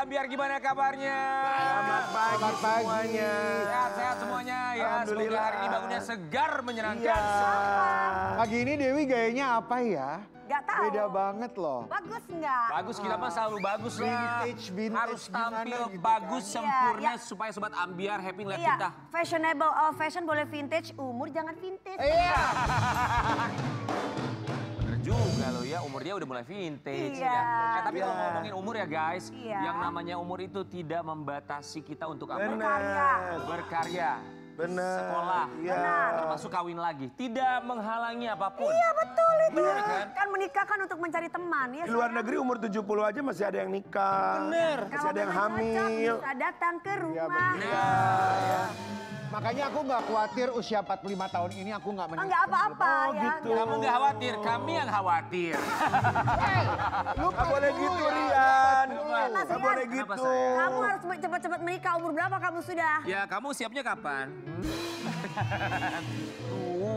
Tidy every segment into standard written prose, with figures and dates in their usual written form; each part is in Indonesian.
Ambyar, gimana kabarnya? Selamat pagi semuanya. Sehat-sehat semuanya ya. Semoga hari ini bangunnya segar menyenangkan. Pagi ini Dewi gayanya apa ya? Gak tahu. Beda banget loh. Bagus nggak? Bagus, kita mah selalu bagus lah. Vintage Harus tampil gimana gitu bagus, kan? sempurna Iya. supaya Sobat Ambyar happy life Iya, kita. fashionable, fashion boleh vintage, umur jangan vintage. Iya. Bener juga loh ya, umur dia udah mulai vintage. Iya. Ya. Tapi kalau ngomongin umur ya guys, Iya. yang namanya umur itu tidak membatasi kita untuk apa? Berkarya. Berkarya. Benar. Sekolah, Iya. termasuk kawin lagi. Tidak menghalangi apapun. Iya betul itu. Bener kan? Kan menikah kan untuk mencari teman ya. Di luar negeri umur 70 aja masih ada yang nikah. Bener. Masih ada yang memang cocok, hamil. bisa datang ke rumah. Nah, Makanya aku nggak khawatir usia 45 tahun ini aku nggak menikah. Enggak apa-apa Oh, ya. gitu. nggak- kamu nggak khawatir, kami yang khawatir. Gak boleh gitu Rian. Mas Gak Rian. boleh Kenapa, gitu. sayang? Kamu harus cepat-cepat menikah. Umur berapa kamu sudah? Ya kamu siapnya kapan?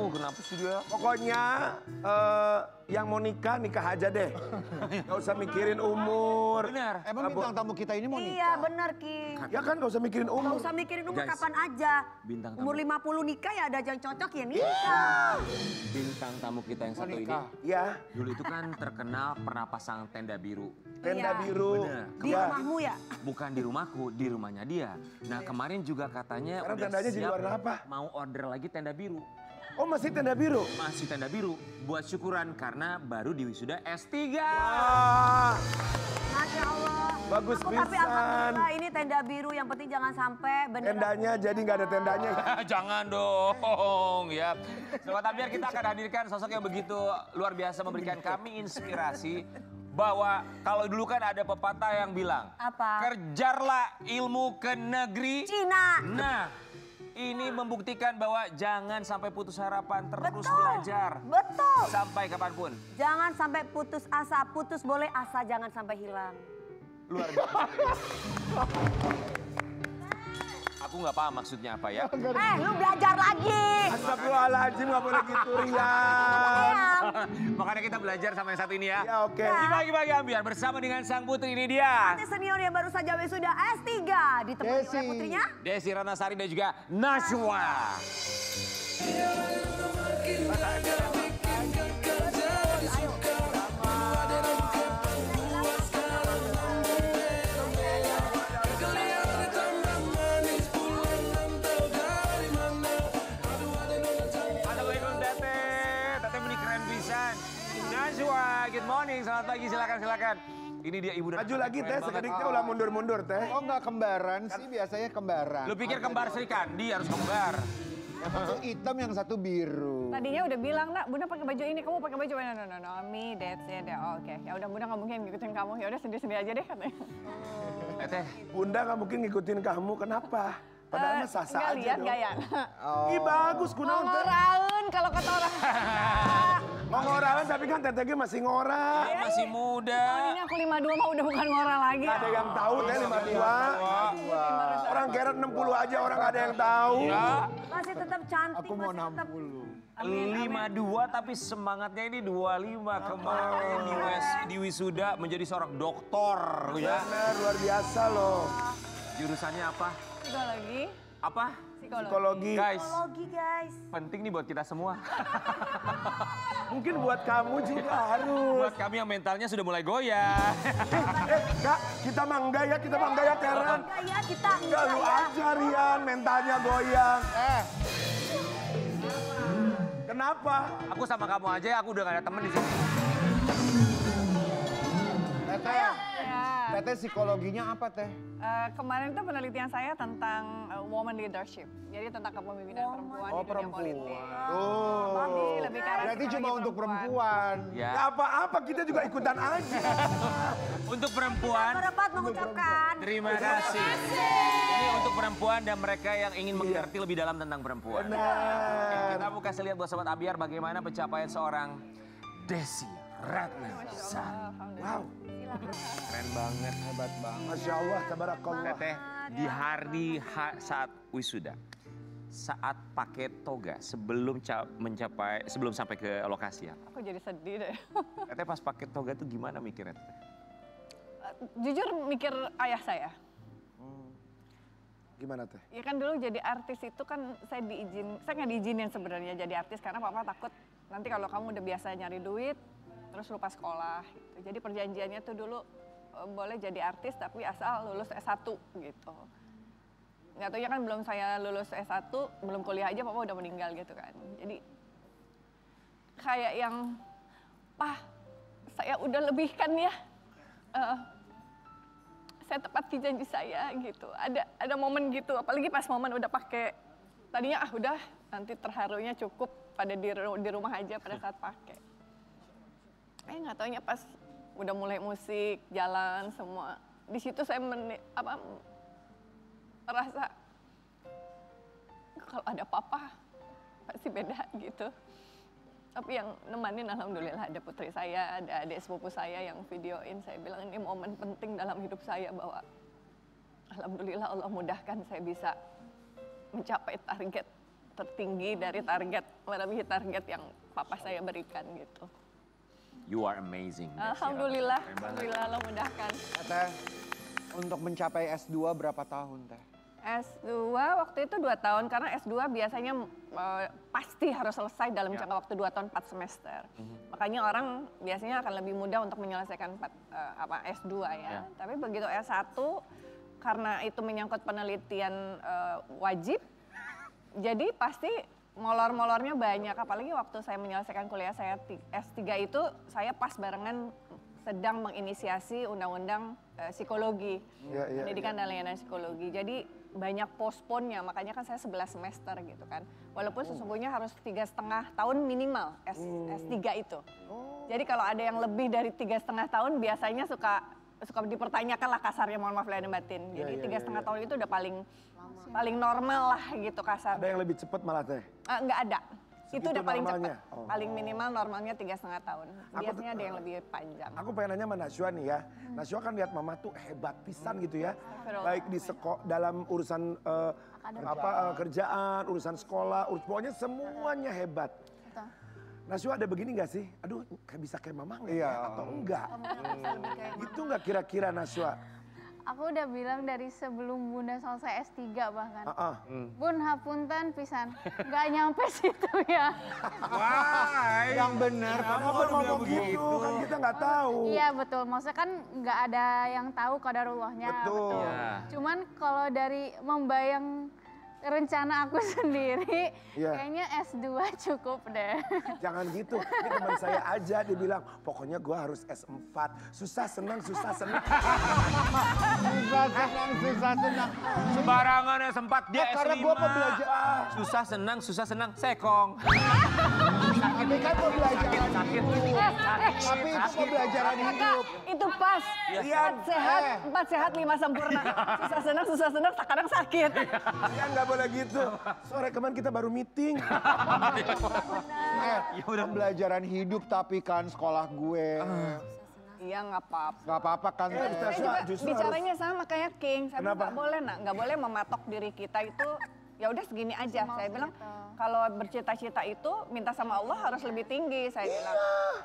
Kenapa sih dia? Pokoknya yang mau nikah, nikah aja deh. Gak usah mikirin umur. Benar. Emang bintang tamu kita ini mau Iya nikah? bener Ki. Ya kan gak usah mikirin Gak umur. usah mikirin umur Guys, kapan aja. bintang tamu. Umur 50 nikah ya ada yang cocok ya nikah. Bintang tamu kita yang satu ini, nikah. Ya, dulu itu kan terkenal pernah pasang tenda biru. tenda Iya. biru. Bener. Di Ya. rumahmu ya? Bukan di rumahku, di rumahnya dia. Nah kemarin juga katanya Sekarang udah tendanya jadi siap warna apa? mau order lagi tenda biru. Oh masih tenda biru? Masih tenda biru buat syukuran karena baru di wisuda S3. Ah, Masya Allah. bagus Tapi pisan. alhamdulillah ini tenda biru yang penting jangan sampai bendera. Tendanya jadi nggak ada tendanya. Jangan dong ya. Sobat Ambyar, kita akan hadirkan sosok yang begitu luar biasa memberikan kami inspirasi. Bahwa kalau dulu kan ada pepatah yang bilang. Apa? Kerjarlah ilmu ke negeri. Cina. Nah, ini membuktikan bahwa jangan sampai putus harapan, terus Betul. belajar. Betul. Sampai kapanpun. Jangan sampai putus asa. Putus boleh, asa jangan sampai hilang. Luar biasa. Aku nggak paham maksudnya apa ya. Lu belajar lagi. Astagfirullahaladzim gak boleh gitu Rian. Makanya kita belajar sama yang satu ini ya. Ya oke. Di Pagi-Pagi Ambyar bersama dengan sang putri ini dia. Artis senior yang baru saja wisuda S3 ditemani oleh Desi. putrinya. Desi Ratnasari dan juga Najwa. Assalamualaikum Teteh. Teteh ini keren pisan. Najwa, good morning. Selamat pagi, silakan. Ini dia ibu dan Maju anak lagi keren teh, banget. sekediknya ulah mundur-mundur teh. Oh nggak kembaran sih, biasanya kembaran. Lu pikir kembar Sri Kandi harus kembar. Yang satu hitam, yang satu biru. Tadinya udah bilang, nak, Bunda pakai baju ini, kamu pakai baju ini. No, me, that's it. Oh, oke, ya udah Bunda nggak mungkin ngikutin kamu. Ya udah sendiri-sendiri aja deh katanya. Teh, Bunda gak mungkin ngikutin kamu, kenapa? Padahal mah sah-sah Nggak aja lihat dong. nggak ya? Ih bagus kunaon teh. Ngoraun kalau kata orang. Mau ngoralan tapi kan teteh masih ngora. dia masih muda. Ini aku 52 mah udah bukan ngora lagi. Gak ada yang tahu teh 52. Orang keret 60 aja orang gak ada yang tahu. Ya, Masih tetap cantik. Aku mau masih tetap- 60. 52 tapi semangatnya ini 25. Kemarin di wisuda menjadi seorang dokter ya. Benar, luar biasa loh. Jurusannya apa? Psikologi. Apa? Psikologi. Guys, Psikologi guys. penting nih buat kita semua. Mungkin buat kamu juga harus. Buat kami yang mentalnya sudah mulai goyah. Kak, kita mah enggak ya Karen. Enggak ya kita Enggak lu aja Rian, mentalnya goyang. Kenapa? Aku sama kamu aja, aku udah gak ada temen di sini. Teteh, Ya. teteh psikologinya apa teh? Kemarin tuh penelitian saya tentang woman leadership. Jadi tentang kepemimpinan perempuan Oh di dunia politik. perempuan. Oh, Lebih ke arah berarti cuma psikologi untuk perempuan. Ya. Gak apa-apa, kita juga ikutan aja. Untuk perempuan, Berempat mengucapkan. terima kasih. Ini untuk perempuan dan mereka yang ingin mengerti lebih dalam tentang perempuan. Oke, Benar. kita mau kasih lihat buat Sobat Ambyar bagaimana pencapaian seorang Desi Ratnasari. Wow, Keren banget. Hebat banget. Masya Allah, tabarakallah. Teteh, di hari saat wisuda, saat pakai toga sebelum sampai ke lokasi ya. Aku jadi sedih deh. Teteh pas pakai toga tuh gimana mikirnya? Teteh? Jujur mikir ayah saya. Gimana teh? Ya kan dulu jadi artis itu kan saya nggak diizinin sebenarnya jadi artis karena papa takut nanti kalau kamu udah biasa nyari duit terus lupa sekolah gitu. Jadi perjanjiannya tuh dulu boleh jadi artis tapi asal lulus S1 gitu. Nggak tahu ya kan belum saya lulus S1, belum kuliah aja papa udah meninggal gitu kan. Jadi kayak yang, "Pah, saya udah lebihkan ya. Saya tepati janji saya," gitu. Ada momen gitu, apalagi pas momen udah pakai, tadinya udah nanti terharunya cukup pada di rumah aja pada saat pakai. Nggak taunya pas udah mulai musik, jalan semua. Di situ saya merasa kalau ada papa pasti beda gitu. Tapi yang nemanin alhamdulillah ada putri saya, ada adik sepupu saya yang videoin. Saya bilang ini momen penting dalam hidup saya bahwa alhamdulillah Allah mudahkan saya bisa mencapai target tertinggi dari target, melebihi target yang papa saya berikan gitu. You are amazing. Alhamdulillah, alhamdulillah Allah mudahkan. Teh, untuk mencapai S2 berapa tahun Teh? S2 waktu itu 2 tahun karena S2 biasanya pasti harus selesai dalam jangka waktu 2 tahun 4 semester. Makanya orang biasanya akan lebih mudah untuk menyelesaikan S2 ya. Tapi begitu S1 karena itu menyangkut penelitian wajib, jadi pasti molor-molornya banyak. Apalagi waktu saya menyelesaikan kuliah saya S3 itu saya pas barengan sedang menginisiasi undang-undang psikologi, pendidikan dan layanan psikologi. Jadi banyak postponnya, makanya kan saya 11 semester gitu kan. Walaupun sesungguhnya harus 3,5 tahun minimal S3 itu. Jadi kalau ada yang lebih dari 3,5 tahun biasanya suka dipertanyakan lah kasarnya, mohon maaf lahir dan batin. Jadi 3,5 tahun itu udah paling normal lah gitu kasar. Ada yang lebih cepat malah teh? Nggak ada. Itu Segitu udah paling normalnya? cepat. Paling minimal normalnya 3,5 tahun. Biasanya ada yang lebih panjang. Aku pengen nanya sama Najwa nih ya. Najwa kan lihat mama tuh hebat pisan gitu ya. Baik di dalam urusan kerjaan, urusan sekolah, pokoknya semuanya hebat. Najwa ada begini gak sih? Aduh, bisa kayak mama nggak ya? Atau enggak? Itu nggak kira-kira Najwa? Aku udah bilang dari sebelum Bunda selesai S3 bahkan. Bun, hapunten pisan. Nggak nyampe situ ya. Wah, Yang benar, Kenapa ngomong gitu? Kan kita nggak tahu. Iya betul, maksudnya kan nggak ada yang tahu qadarullahnya. Betul. Cuman kalau dari membayang rencana aku sendiri, kayaknya S2 cukup deh. Jangan gitu, ini teman saya aja dibilang, pokoknya gua harus S4. Susah senang, susah senang. susah senang. sembarangan ya sempat dia Karena S5. gua pembelajar. Susah senang, sekong. Tapi kan pembelajaran Sakit. Tapi itu pembelajaran hidup. Itu pas. Rian, 4 sehat 5 sempurna. Susah senang, kadang sakit. Rian nggak boleh gitu. Sore kemarin kita baru meeting. Pembelajaran hidup tapi kan sekolah gue. Iya nggak apa-apa. Gak apa-apa kan. Saya juga bicaranya sama kayak King. Saya bilang Kenapa? nggak boleh mematok diri kita itu. Ya udah segini aja. Saya bilang kalau bercita-cita itu minta sama Allah harus lebih tinggi. Saya bilang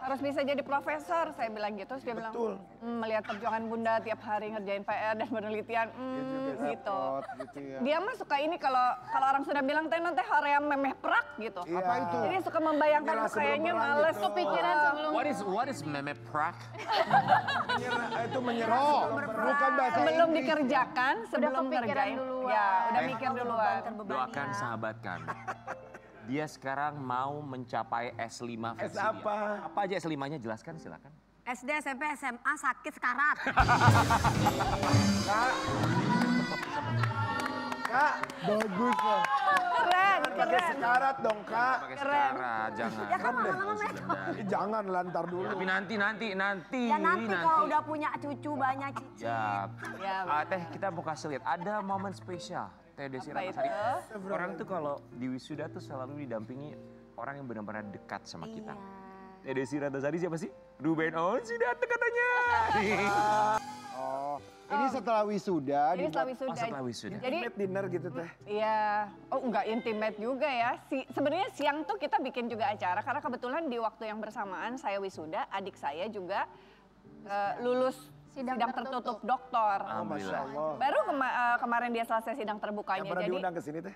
harus bisa jadi profesor. Saya bilang gitu. Terus dia bilang melihat perjuangan Bunda tiap hari ngerjain PR dan penelitian, gitu. Dia mah suka ini kalau orang sudah bilang teh nanti hoream memeh prak gitu. Apa itu? Jadi suka membayangkan Nyerah sebelum kayaknya perang males gitu. kepikiran sebelum What is meme prak? Itu menyerah. Bukan bahasa sebelum Inggris. dikerjakan, sebelum kepikiran ngerjain. duluan. Ya, udah mikir duluan. Doakan sahabat kami. Dia sekarang mau mencapai S5 S versinya. apa? Apa aja S5-nya jelaskan silakan. SD, SMP, SMA sakit sekarat. Kak, Bagus loh. Keren, pakai keren. sekarat dong kak. Pakai Keren. sekarat, jangan. Ya kan lama-lama meto. Jangan lantar dulu. Tapi nanti. Ya nanti kalau udah punya cucu banyak cici. Ya, Ya. Teh kita mau kasih lihat ada momen spesial. Teh Desi Apa Ratnasari. itu? Orang tuh kalau di wisuda tuh selalu didampingi orang yang benar-benar dekat sama kita. Teh Desi Ratnasari siapa sih? Ruben Onsi sudah datang katanya. Oh, ini setelah wisuda. Ini setelah wisuda. setelah wisuda. Jadi Intimate dinner gitu teh. ya, enggak intimate juga ya. Sebenarnya siang tuh kita bikin juga acara karena kebetulan di waktu yang bersamaan saya wisuda, adik saya juga lulus sidang tertutup dokter. Masya Allah. Baru kemarin dia selesai sidang terbukanya. Yang pernah Jadi diundang ke sini teh?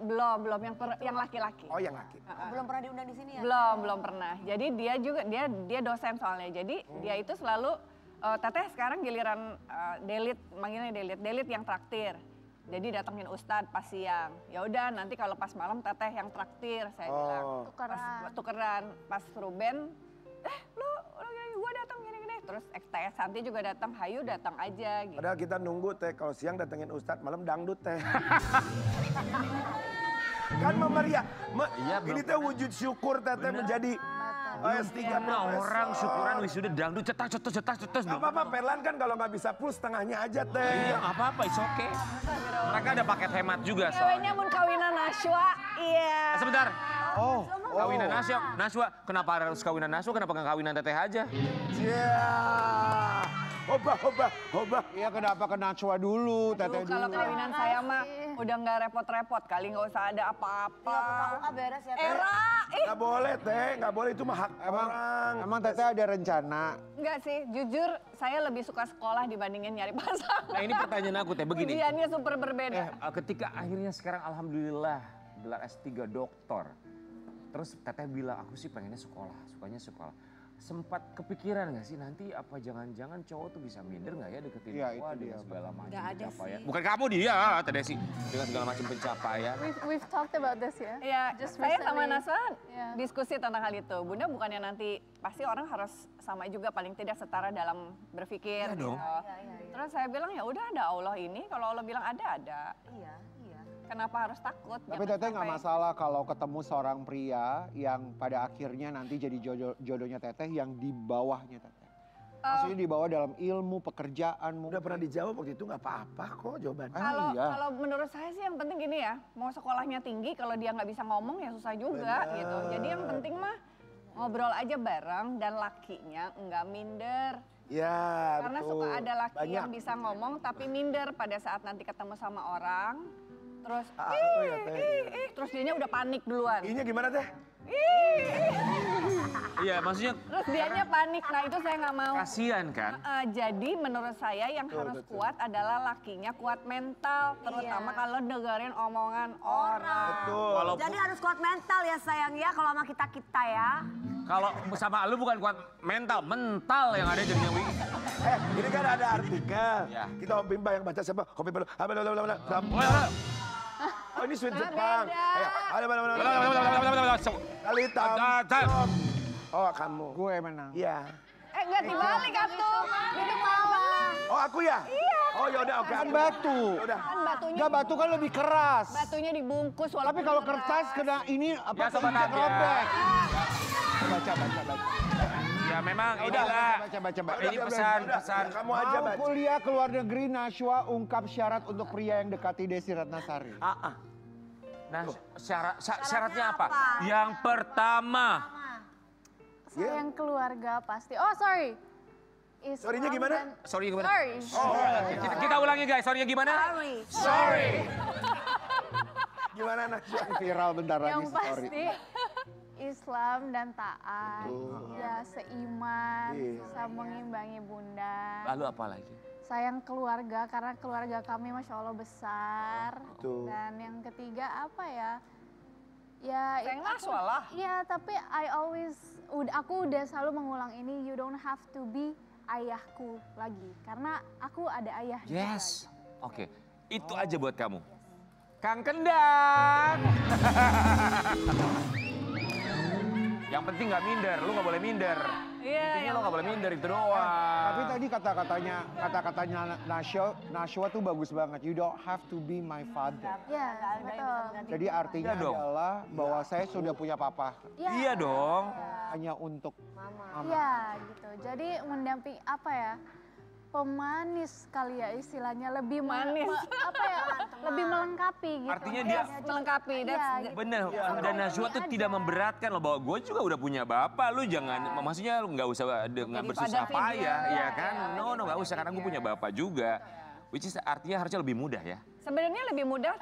belum yang laki-laki. Oh yang laki. Belum pernah diundang di sini ya? Belum pernah. Jadi dia juga dia dosen soalnya. Jadi dia itu selalu teteh sekarang giliran manggilnya Delit yang traktir. Jadi datengin Ustadz pas siang. Ya udah nanti kalau pas malam teteh yang traktir saya bilang. Tukeran. Pas Ruben, lu gua datang gini-gini. Terus Teh Santi juga datang, Hayu datang aja gitu. Padahal kita nunggu teh kalau siang datengin Ustadz, malam dangdut teh. Kan memeriah. Ini teh wujud syukur teteh menjadi S3 Orang syukuran wisuda dangdut cetas. Gak apa-apa, Perlan kan kalau nggak bisa full setengahnya aja teh. Iya, nggak apa-apa, it's okay. Mereka ada paket hemat juga soalnya. Ceweknya mun kawinan Nashwa, iya. Sebentar. Kawinan Nashwa. Kenapa harus kawinan Nashwa? Kenapa nggak kawinan teteh aja? Iya. Hobah. Iya kenapa ke Najwa dulu, teteh dulu. Kalau kawinan saya mah udah nggak repot-repot kali, nggak usah ada apa-apa. Beres ya. Nggak boleh teh, nggak boleh itu mah hak orang. Emang teteh ada rencana? Enggak sih, jujur saya lebih suka sekolah dibandingin nyari pasangan. Nah ini pertanyaan aku teh begini. Ujiannya super berbeda. Ketika akhirnya sekarang alhamdulillah gelar S3 doktor. Terus teteh bilang aku sih pengennya sukanya sekolah. Sempat kepikiran gak sih nanti apa jangan-jangan cowok tuh bisa minder gak ya deketin aku dengan segala macam pencapaian. Bukan kamu dia, Teh Desi. Dengan segala macam pencapaian. We've talked about this ya. Ya, saya sama recently. Naswa diskusi tentang hal itu. Bunda bukannya nanti pasti orang harus sama juga paling tidak setara dalam berpikir. Iya dong. Terus saya bilang ya udah ada Allah ini, kalau Allah bilang ada. Iya. Kenapa harus takut? Tapi teteh nggak masalah kalau ketemu seorang pria yang pada akhirnya nanti jadi jodohnya teteh yang di bawahnya teteh. Maksudnya di bawah dalam ilmu, pekerjaan. Udah pernah dijawab waktu itu nggak apa-apa kok jawabannya. Kalau menurut saya sih yang penting gini ya, mau sekolahnya tinggi kalau dia nggak bisa ngomong ya susah juga gitu. Jadi yang penting mah ngobrol aja bareng dan lakinya nggak minder. Ya, Karena betul. suka ada laki Banyak. yang bisa ngomong tapi minder pada saat nanti ketemu sama orang. Terus, terus dianya udah panik duluan. Inya gimana teh? Iya maksudnya Terus dianya panik, nah itu saya nggak mau. kasihan kan. Jadi menurut saya yang harus kuat adalah lakinya kuat mental. Terutama kalau dengerin omongan orang. Betul. Jadi harus kuat mental ya sayang ya kalau sama kita ya. Kalau sama lu bukan kuat mental yang ada jadinya Wi. Ini kan ada artikel. Ya. Kita Om Bimba yang baca siapa? Om Bimba. Oh ini sweet Jepang. Kali tahu. Oh kamu. Gue menang. Iya. Enggak dibalik atuh. Duduk malah. Oh aku ya? Iya. Oh yaudah oke. Kan batu. Yaudah. Kan batunya, Enggak, batu kan lebih keras. batunya dibungkus walaupun Tapi kalau keras. kertas kena ini apa? Ya, sobat bisa Nadia. robek. Baca. Ya memang inilah. Baca. Ini pesan. Kamu aja Mau baca. kuliah ke luar negeri, Najwa ungkap syarat untuk pria yang dekati Desi Ratnasari. Nah syaratnya apa? Yang pertama. Sayang keluarga pasti. Oh sorry. Islam Sorry-nya gimana? Sorry gimana? Sorry. Kita ulangi guys, sorry gimana? Sorry. Gimana Najwa? Viral bentar lagi Yang story. pasti Islam dan taat. Ya seiman, bisa mengimbangi bunda. Lalu apa lagi? Sayang keluarga karena keluarga kami Masya Allah besar. Betul. Dan yang ketiga apa ya? Ya Sayang Najwa lah. Iya tapi aku udah selalu mengulang ini, you don't have to be ayahku lagi. Karena aku ada ayah juga. Yes. Oke, itu aja buat kamu. Kang Kendang. Yang penting nggak minder, lu nggak boleh minder. Intinya lu nggak boleh minder itu doang. Tapi tadi kata-katanya Najwa tuh bagus banget. You don't have to be my father. Iya betul. Jadi artinya Iya dong. adalah bahwa saya sudah punya papa. Iya dong. Hanya untuk mama. Iya gitu. Jadi mendampingi apa ya? Pemanis kali ya istilahnya lebih Manis. lebih melengkapi gitu. Artinya dia melengkapi. Iya, bener. Dan Najwa tuh tidak memberatkan loh bahwa gue juga udah punya bapak. Lu jangan, maksudnya lu nggak usah dengan Jadi bersusah pada payah, figure. ya kan? No nggak usah karena gue punya bapak juga. Which is artinya harusnya lebih mudah ya. Sebenarnya lebih mudah,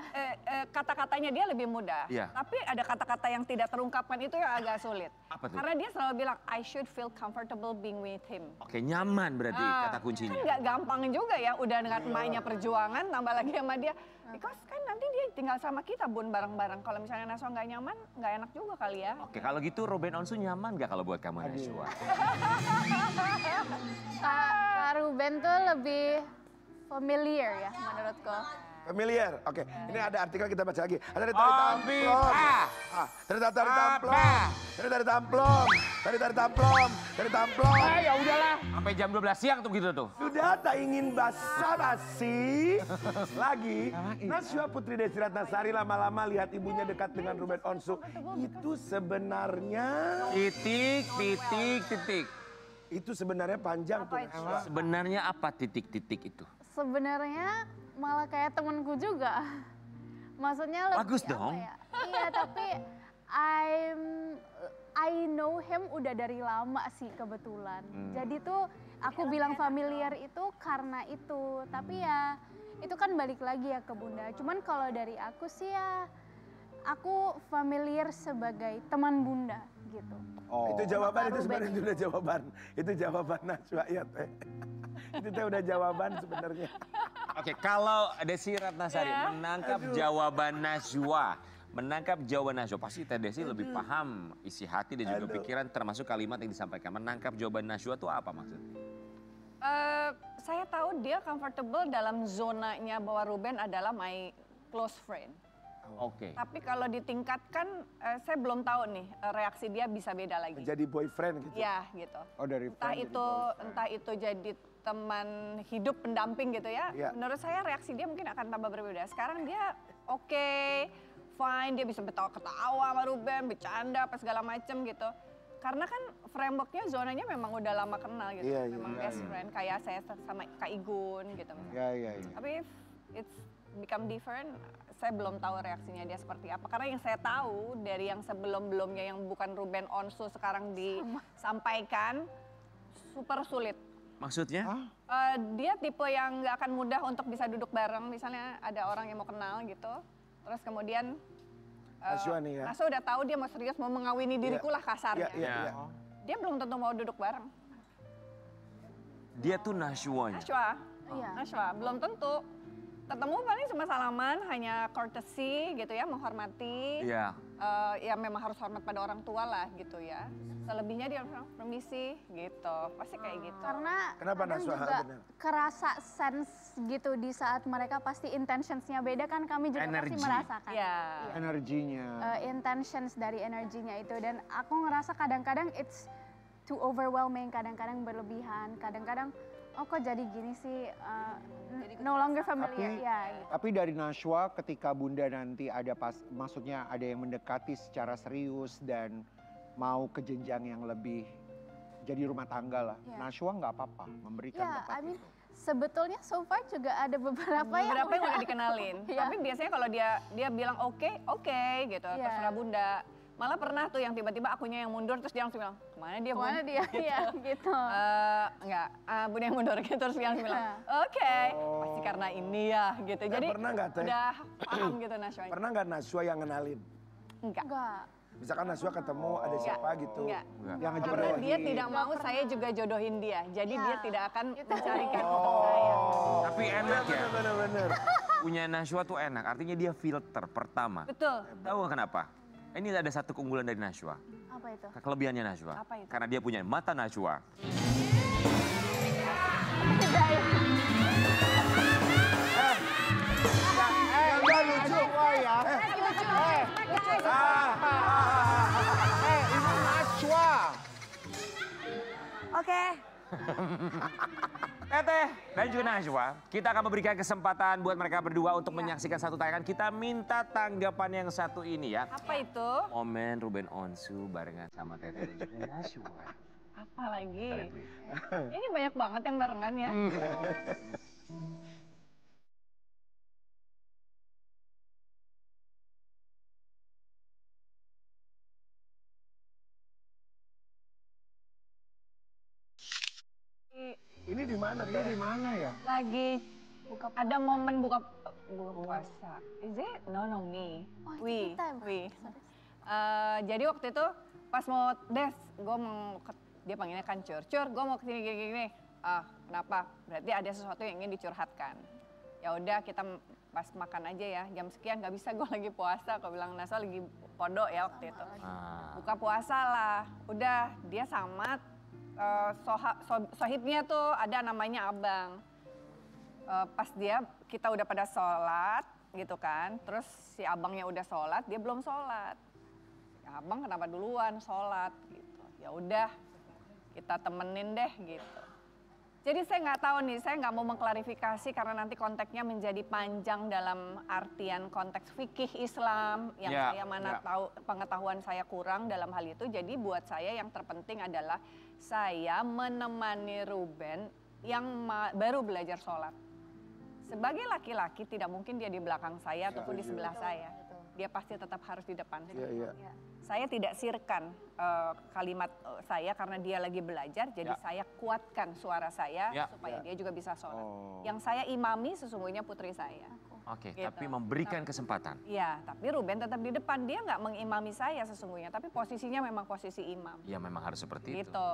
kata-katanya dia lebih mudah. Iya. Tapi ada kata-kata yang tidak terungkapkan itu yang agak sulit. Apa tuh? Karena dia selalu bilang, I should feel comfortable being with him. Oke, nyaman berarti kata kuncinya. Kan nggak gampang juga ya, udah dengan emaknya perjuangan, tambah lagi sama dia. Because kan nanti dia tinggal sama kita bun bareng-bareng. Kalau misalnya Nashwa nggak nyaman, nggak enak juga kali ya. Oke, kalau gitu Ruben Onsu nyaman gak kalau buat kamu Nashwa? Kak Ruben tuh lebih familiar ya menurutku. Familiar. Oke, ini ada artikel kita baca lagi. Ada dari tamplom. Dari tamplom. Dari tamplom. Ya udahlah. Sampai jam 12 siang tuh gitu tuh. Sudah tak ingin basa-basi lagi. Nashwa Putri Desi Ratnasari lama-lama lihat ibunya dekat dengan Ruben Onsu. Itu sebenarnya... Titik. Itu sebenarnya panjang tuh Nashwa. Sebenarnya apa titik-titik itu? Sebenarnya malah kayak temanku juga. Maksudnya lebih Bagus apa dong. ya? Iya, tapi I know him udah dari lama sih kebetulan. Jadi tuh aku bilang familiar itu karena itu. Tapi ya itu kan balik lagi ya ke Bunda. Cuman kalau dari aku sih ya aku familiar sebagai teman Bunda gitu. Itu jawaban, itu sebenarnya itu udah jawaban. Itu jawaban Nashwa ya teh. Itu teh udah jawaban sebenarnya. Oke, kalau Desi Ratnasari menangkap jawaban Nashwa, pasti Teh Desi lebih paham isi hati dan juga pikiran termasuk kalimat yang disampaikan. Menangkap jawaban Nashwa itu apa maksudnya? Saya tahu dia comfortable dalam zonanya bahwa Ruben adalah my close friend. Oke. Tapi kalau ditingkatkan, saya belum tahu nih reaksi dia bisa beda lagi. Jadi boyfriend gitu. Ya gitu. Oh dari Entah itu jadi teman hidup pendamping gitu ya. Iya. Menurut saya reaksi dia mungkin akan tambah berbeda. Sekarang dia oke, fine, dia bisa ketawa-ketawa sama Ruben, bercanda apa segala macem gitu. Karena kan frameworknya zonanya memang udah lama kenal gitu. Iya, memang best friend kayak saya sama Kak Igun gitu. Iya. Tapi if it's become different, saya belum tahu reaksinya dia seperti apa. Karena yang saya tahu dari yang sebelum-belumnya yang bukan Ruben Onsu sekarang disampaikan, super sulit. Maksudnya? Dia tipe yang nggak akan mudah untuk bisa duduk bareng. Misalnya ada orang yang mau kenal gitu, terus kemudian Nashwa nih ya. Nashwa udah tahu dia mau serius, mau mengawini diriku lah kasarnya. Iya. Dia belum tentu mau duduk bareng. Dia tuh Nashwanya. Nashwa belum tentu. Ketemu paling cuma salaman, hanya courtesy gitu ya, menghormati. Iya. Ya memang harus hormat pada orang tua lah gitu ya. Selebihnya dia permisi gitu, pasti kayak gitu. Karena Kenapa kadang Nashwa? juga Benar. kerasa sense gitu di saat mereka pasti intentionsnya beda kan kami juga Energy. pasti merasakan. Ya. energinya. Intentions dari energinya itu dan aku ngerasa kadang-kadang it's too overwhelming, kadang-kadang berlebihan, kadang-kadang oh kok jadi gini sih, no longer familiar. Ya, gitu. Tapi dari Nashwa ketika Bunda nanti ada maksudnya ada yang mendekati secara serius dan mau ke jenjang yang lebih jadi rumah tangga lah. Ya. Nashwa nggak apa-apa memberikan Ya, tempat I mean, itu. sebetulnya so far juga ada beberapa yang udah dikenalin. Iya. Tapi biasanya kalau dia bilang oke gitu, Iya. terserah Bunda. Malah pernah tuh yang tiba-tiba akunya yang mundur terus dia langsung bilang, kemana dia Bun? Kemana dia? Iya, gitu. Enggak, Bunda yang mundur gitu terus dia langsung bilang, oke, pasti karena ini ya gitu. Jadi pernah nggak, Teh? udah paham gitu Nashwa. Pernah nggak Nashwa yang ngenalin? Enggak. Misalkan Nashwa ketemu ada siapa gitu. Enggak. Yang Karena ngejodohin. dia tidak mau saya juga jodohin dia. Jadi Ya. dia tidak akan Itu. mencarikan untuk saya. Tapi enak ya. Bener-bener. Punya Nashwa tuh enak, artinya dia filter pertama. Betul. Tahu nggak kenapa? Ini ada satu keunggulan dari Nashwa. Apa itu? Kelebihannya Nashwa. Apa itu? Karena dia punya mata Nashwa. Enggak lucu kok ya. Ini Nashwa. Oke. Teteh dan juga Nashwa, kita akan memberikan kesempatan buat mereka berdua untuk menyaksikan satu tayangan. Kita minta tanggapan yang satu ini ya. Apa itu? Momen Ruben Onsu barengan sama Teteh dan juga Nashwa. Apa lagi? Ini banyak banget yang barengan ya. Ini di mana? Ini di mana ya? Lagi ada momen buka Belum puasa. Is it? No, me. Oh, itu We. kita. Jadi waktu itu pas mau dia panggilnya kan Cur, gue mau kesini gini. Kenapa? Berarti ada sesuatu yang ingin dicurhatkan. Ya udah kita pas makan aja ya, jam sekian nggak bisa, gue lagi puasa. Kau bilang Naswa lagi pondok ya waktu itu. Buka puasa lah. Udah dia samat, sohibnya tuh ada namanya Abang. Pas kita udah pada sholat gitu kan, terus si abangnya udah sholat, dia belum sholat. Ya, abang kenapa duluan sholat gitu. Ya udah kita temenin deh gitu. Jadi saya nggak tahu nih, saya nggak mau mengklarifikasi karena nanti konteksnya menjadi panjang dalam artian konteks fikih Islam yang saya tahu pengetahuan saya kurang dalam hal itu. Jadi buat saya yang terpenting adalah saya menemani Ruben yang baru belajar sholat. Sebagai laki-laki tidak mungkin dia di belakang saya ataupun di sebelah saya. Dia pasti tetap harus di depan saya. Saya tidak sirkan kalimat saya karena dia lagi belajar, jadi saya kuatkan suara saya supaya dia juga bisa sholat. Yang saya imami sesungguhnya putri saya. Oke, Gitu. tapi memberikan kesempatan. Iya, tapi Ruben tetap di depan. Dia nggak mengimami saya sesungguhnya, tapi posisinya memang posisi imam. Ya memang harus seperti itu. Gitu.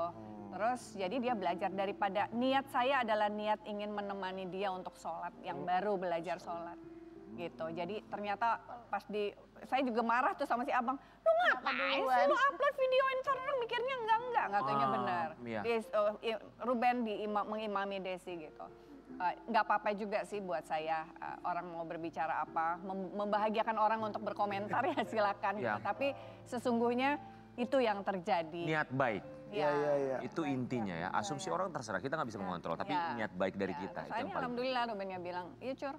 Terus jadi dia belajar daripada niat saya adalah niat ingin menemani dia untuk sholat, yang baru belajar sholat. Gitu. Jadi ternyata pas saya juga marah tuh sama si abang, lu ngapain sih lu upload video Instagram, mikirnya enggak, katanya benar. Iya. Ruben mengimami Desi gitu. Nggak apa-apa juga sih buat saya, orang mau berbicara apa, membahagiakan orang untuk berkomentar ya silakan. Gitu. Tapi sesungguhnya itu yang terjadi. Niat baik. Iya. Itu intinya ya. Asumsi orang terserah, kita nggak bisa mengontrol. Tapi niat baik dari kita. Itu Saya yang paling alhamdulillah Rubennya bilang, iya Cur,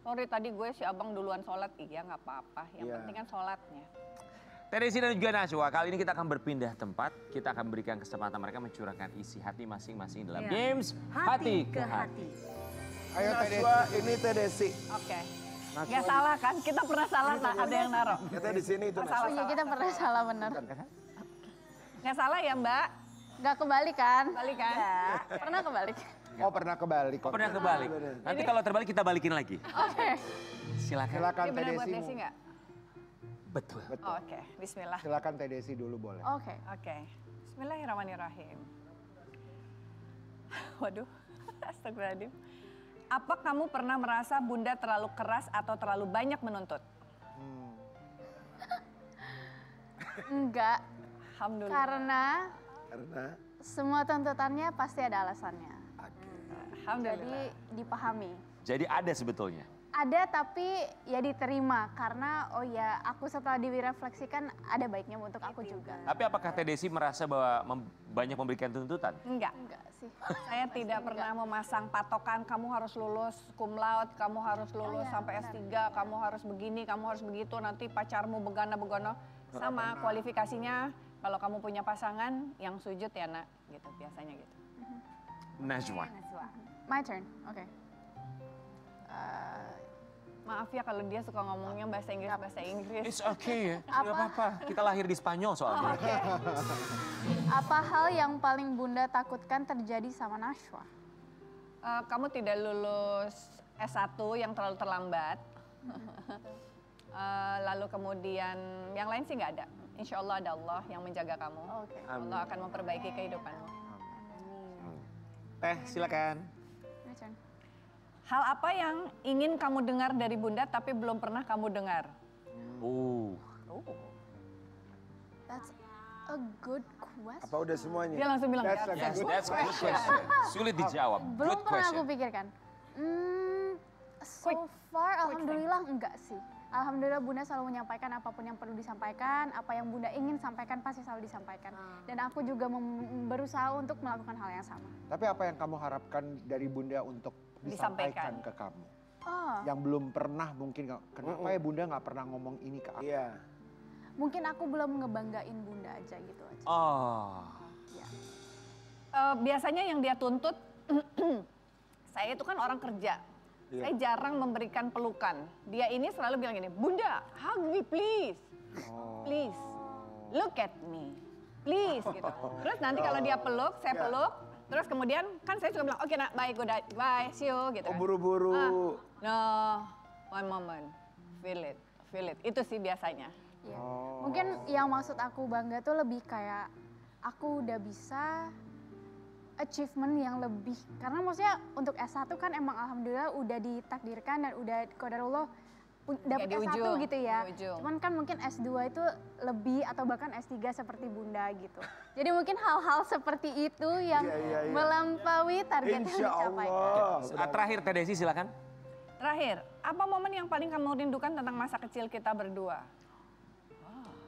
sorry tadi gue si abang duluan sholat. Iya nggak apa-apa, yang penting kan sholatnya. Teh Desi dan juga Naswa, kali ini kita akan berpindah tempat. Kita akan berikan kesempatan mereka mencurahkan isi hati masing-masing dalam games Hati ke Hati. Ayo Teh Desi. Naswa, ini Teh Desi. Oke. Nggak salah kan? Kita pernah salah, ada yang naruh. Kita di sini itu Salah. Iya, kita pernah salah bener. Nggak salah ya Mbak? Nggak kebalik kan? Balik kan? Pernah kebalik. Oh pernah kebalik. Oh, pernah kebalik. Nanti kalau terbalik kita balikin lagi. Oke. Silakan. Silakan Ini Teh benar buat Desi. Desi nggak? Betul. Oke, bismillah. Silakan Teh Desi dulu boleh. Oke. Oke, bismillahirrahmanirrahim. Waduh, astagfirullahaladzim. Apa kamu pernah merasa bunda terlalu keras atau terlalu banyak menuntut? Enggak, Alhamdulillah. karena Karena semua tuntutannya pasti ada alasannya. Alhamdulillah. Jadi dipahami. Jadi ada sebetulnya. Ada tapi ya diterima karena oh ya aku setelah direfleksikan ada baiknya untuk aku juga. Tapi apakah Teh Desi merasa bahwa banyak memberikan tuntutan? Enggak. Enggak sih. Saya tidak pernah memasang patokan kamu harus lulus cum laude, kamu harus lulus sampai S3, kamu harus begini, kamu harus begitu, nanti pacarmu begana-begono. Sama kualifikasinya kalau kamu punya pasangan yang sujud ya nak, gitu biasanya gitu. Najwa. My turn. Oke. Maaf ya kalau dia suka ngomongnya bahasa Inggris. It's okay ya, nggak apa-apa. Kita lahir di Spanyol soalnya. Apa hal yang paling bunda takutkan terjadi sama Naswa? Kamu tidak lulus S1 yang terlalu terlambat. Lalu kemudian yang lain sih nggak ada. Insya Allah ada Allah yang menjaga kamu. Oke. Allah akan memperbaiki kehidupanmu. Teh, silakan. My turn. Hal apa yang ingin kamu dengar dari bunda tapi belum pernah kamu dengar? That's a good question. apa udah semuanya? Dia langsung bilang, That's a "Yes." That's a good question. Sulit dijawab. Belum Good pernah aku question. pikirkan. So far alhamdulillah enggak sih. Alhamdulillah bunda selalu menyampaikan apapun yang perlu disampaikan, apa yang bunda ingin sampaikan pasti selalu disampaikan. Dan aku juga berusaha untuk melakukan hal yang sama. Tapi apa yang kamu harapkan dari bunda untuk disampaikan ke kamu? Oh, Yang belum pernah mungkin, kenapa ya bunda nggak pernah ngomong ini ke aku? Iya. mungkin aku belum ngebanggain bunda aja gitu aja. Oh. Biasanya yang dia tuntut, saya itu kan orang kerja. Saya jarang memberikan pelukan. Dia ini selalu bilang gini, bunda hug me please. Please, look at me. Please gitu. Terus nanti kalau dia peluk, saya peluk. Terus kemudian kan saya suka bilang, oke nak, bye, good night, bye, see you gitu. Oh kan. buru-buru. No, one moment, feel it. Itu sih biasanya. Iya. Mungkin yang maksud aku bangga tuh lebih kayak aku udah bisa achievement yang lebih. Karena maksudnya untuk S1 kan emang alhamdulillah udah ditakdirkan dan udah qadarullah dapat di S1 ujung, gitu ya. di ujung. Cuman kan mungkin S2 itu lebih atau bahkan S3 seperti Bunda gitu. Jadi mungkin hal-hal seperti itu yang melampaui target yang Insya dicapai. Allah. Terakhir Teh Desi silakan. Terakhir, apa momen yang paling kamu rindukan tentang masa kecil kita berdua?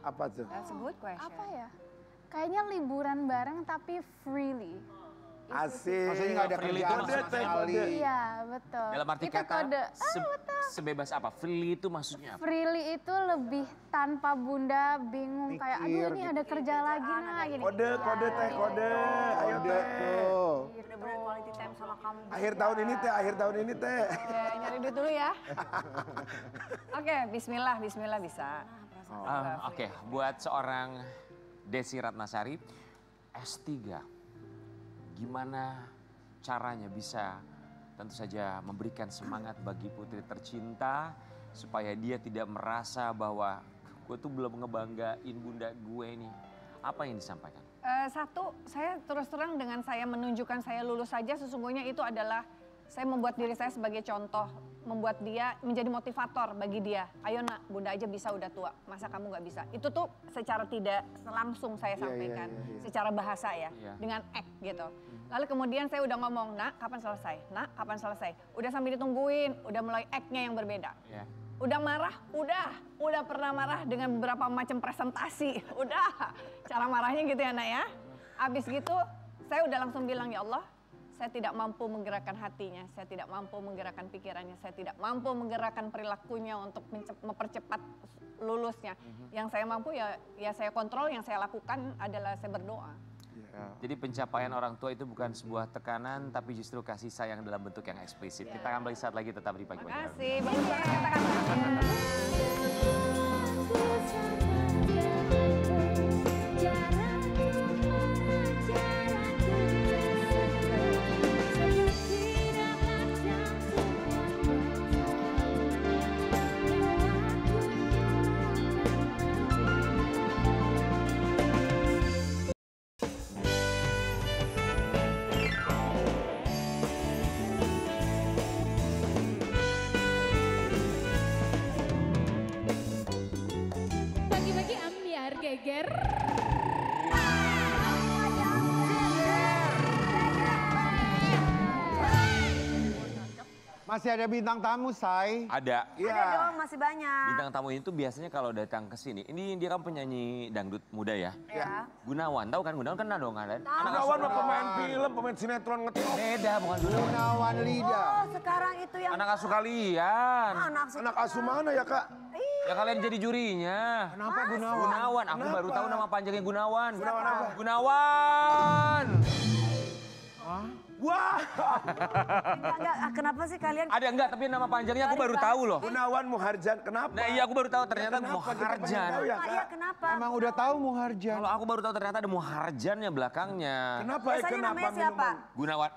Apa tuh? That's a good question. Apa ya? Kayaknya liburan bareng tapi freely. Asik. Maksudnya nggak ada Freely kerjaan itu sama maksudnya sekali. Iya, betul. Dalam arti Itu kata kode. sebebas apa? Freely itu maksudnya apa? Freely itu lebih tanpa Bunda bingung kayak aduh Mikir ini gitu. ada kerja lagi nah gini. Kode, kode teh, kode. Ayo Kode teh. tuh. Bener-bener quality time sama kamu. Akhir tahun ini teh, akhir tahun ini teh. Ya, nyari duit dulu ya. Oke, bismillah bisa. Oke, buat seorang Desi Ratnasari, S3, gimana caranya bisa tentu saja memberikan semangat bagi putri tercinta supaya dia tidak merasa bahwa gue tuh belum ngebanggain bunda gue ini. Apa yang disampaikan? Satu, saya terus terang dengan saya menunjukkan saya lulus saja sesungguhnya itu adalah saya membuat diri saya sebagai contoh, membuat dia menjadi motivator bagi dia. Ayo nak, bunda aja bisa udah tua, masa kamu nggak bisa? Itu tuh secara tidak langsung saya sampaikan, secara bahasa ya, dengan act gitu. Lalu kemudian saya udah ngomong, nak kapan selesai? Nak kapan selesai? Udah sambil ditungguin, udah mulai act-nya yang berbeda. Ya. Udah marah? Udah pernah marah dengan beberapa macam presentasi, udah. Cara marahnya gitu ya nak ya. Abis gitu saya udah langsung bilang ya Allah, saya tidak mampu menggerakkan hatinya, saya tidak mampu menggerakkan pikirannya, saya tidak mampu menggerakkan perilakunya untuk mempercepat lulusnya. Yang saya mampu ya saya kontrol, yang saya lakukan adalah saya berdoa. Jadi pencapaian orang tua itu bukan sebuah tekanan, tapi justru kasih sayang dalam bentuk yang eksplisit. Kita akan balik saat lagi tetap di Pagi Pagi. Terima kasih, bagus banget kata-kata. Pagi-pagi ambiar geger. Masih ada bintang tamu, Say. Ada. Ada dong, masih banyak. Bintang tamu itu biasanya kalau datang ke sini, ini dia kan penyanyi dangdut muda ya. Ya. Gunawan, tahu kan Gunawan kan dong ada. Gunawan mah pemain film, pemain sinetron ngetop. Beda bukan Gunawan. Gunawan Lida. Oh, sekarang itu yang Anak asuh kalian. Anak asuh mana ya kak? Ya kalian jadi jurinya. Kenapa Gunawan? Gunawan, aku Kenapa? baru tahu nama panjangnya Gunawan. Gunawan apa? Gunawan. Wah, enggak, kenapa sih kalian? Ada enggak, tapi nama panjangnya aku baru tahu loh. Gunawan Muharjan, kenapa? Nah iya aku baru tahu ternyata Kenapa? Kita pengen Muharjan. tahu ya Iya, kak? kenapa? Emang udah tahu Muharjan. Kalau aku baru tahu ternyata ada Muharjan ya belakangnya. Kenapa? Biasanya Kenapa namanya siapa? minuman? Gunawan.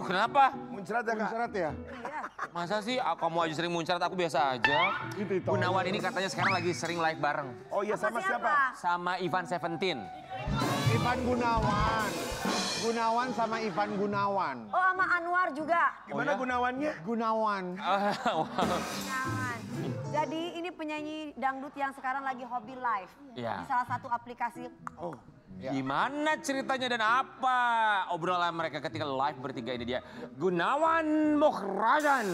Kenapa? Muncrat ya kak? Muncrat ya? Iya. Masa sih kamu aja sering muncrat, aku biasa aja. Itu. Gunawan ini katanya sekarang lagi sering live bareng. Oh iya sama siapa? Sama Ivan Seventeen. Ivan Gunawan. Gunawan sama Ivan Gunawan. Oh, sama Anwar juga. Gimana Gunawannya? Gunawan. Jangan. Jadi ini penyanyi dangdut yang sekarang lagi hobi live. Iya. Di salah satu aplikasi. Oh, Gimana ceritanya dan apa obrolan mereka ketika live bertiga ini dia Gunawan Muharjan.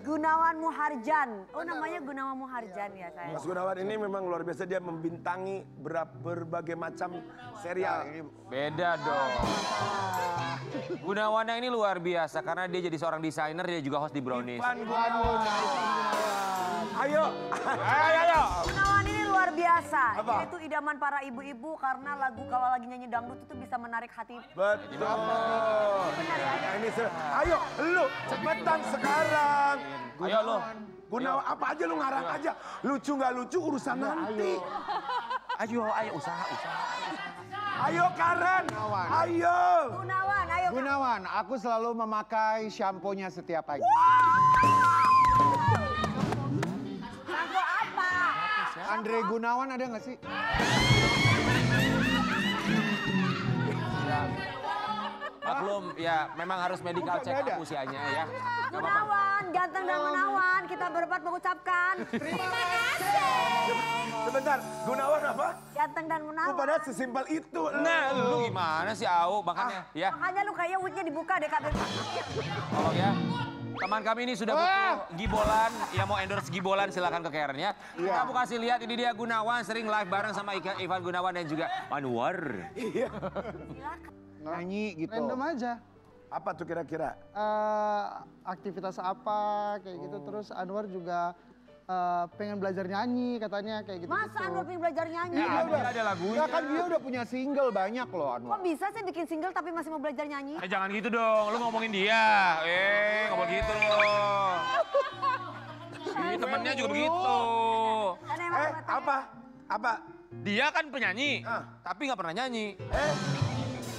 Gunawan Muharjan. Oh namanya Gunawan Muharjan ya saya. Mas Gunawan ini memang luar biasa, dia membintangi berbagai macam serial. Beda dong. Gunawan yang ini luar biasa karena dia jadi seorang desainer, dia juga host di Brownies. Ivan Gunawan. Ayo. Gunawan ini luar biasa. Apa? Dia itu idaman para ibu-ibu karena lagu kalau lagi nyanyi dangdut itu bisa menarik hati. Betul. Benar ya? Nah, ini ayo lu cepetan sekarang. Ayo lo. Gunawan apa aja lu ngarang aja. Lucu nggak lucu urusan nanti. Ayo usaha. Ayo Karen. Ayo. Gunawan, ayo. Gunawan, aku selalu memakai shampoo-nya setiap pagi. Sampo apa? Andre Gunawan ada nggak sih? Maklum ya memang harus medical check up usianya ya. Gak apa-apa. Gunawan, ganteng dan menawan. Kita berempat mengucapkan terima kasih. Sebentar, Gunawan apa? Ganteng dan Lu menawan. pada sesimpel itu. Nah lu gimana sih Au makanya ya. Makanya lu kayaknya wignya dibuka deh Kak. Tolong ya. Teman kami ini sudah butuh gibolan, ya mau endorse gibolan silakan ke Karen ya. Kamu kasih lihat ini dia Gunawan sering live bareng sama Ivan Gunawan dan juga Anwar. Iya. Nyanyi gitu. Random aja. Apa tuh kira-kira? Aktivitas apa kayak gitu. Terus Anwar juga pengen belajar nyanyi katanya kayak gitu. Masa Anwar pengen belajar nyanyi? Ada lagunya. Ya kan dia udah punya single banyak loh Anwar. Kok bisa sih bikin single tapi masih mau belajar nyanyi? Jangan gitu dong, lu ngomongin dia. Nggak boleh gitu loh. Ini temennya juga begitu. Kan emang katanya- Apa? Dia kan penyanyi, tapi nggak pernah nyanyi.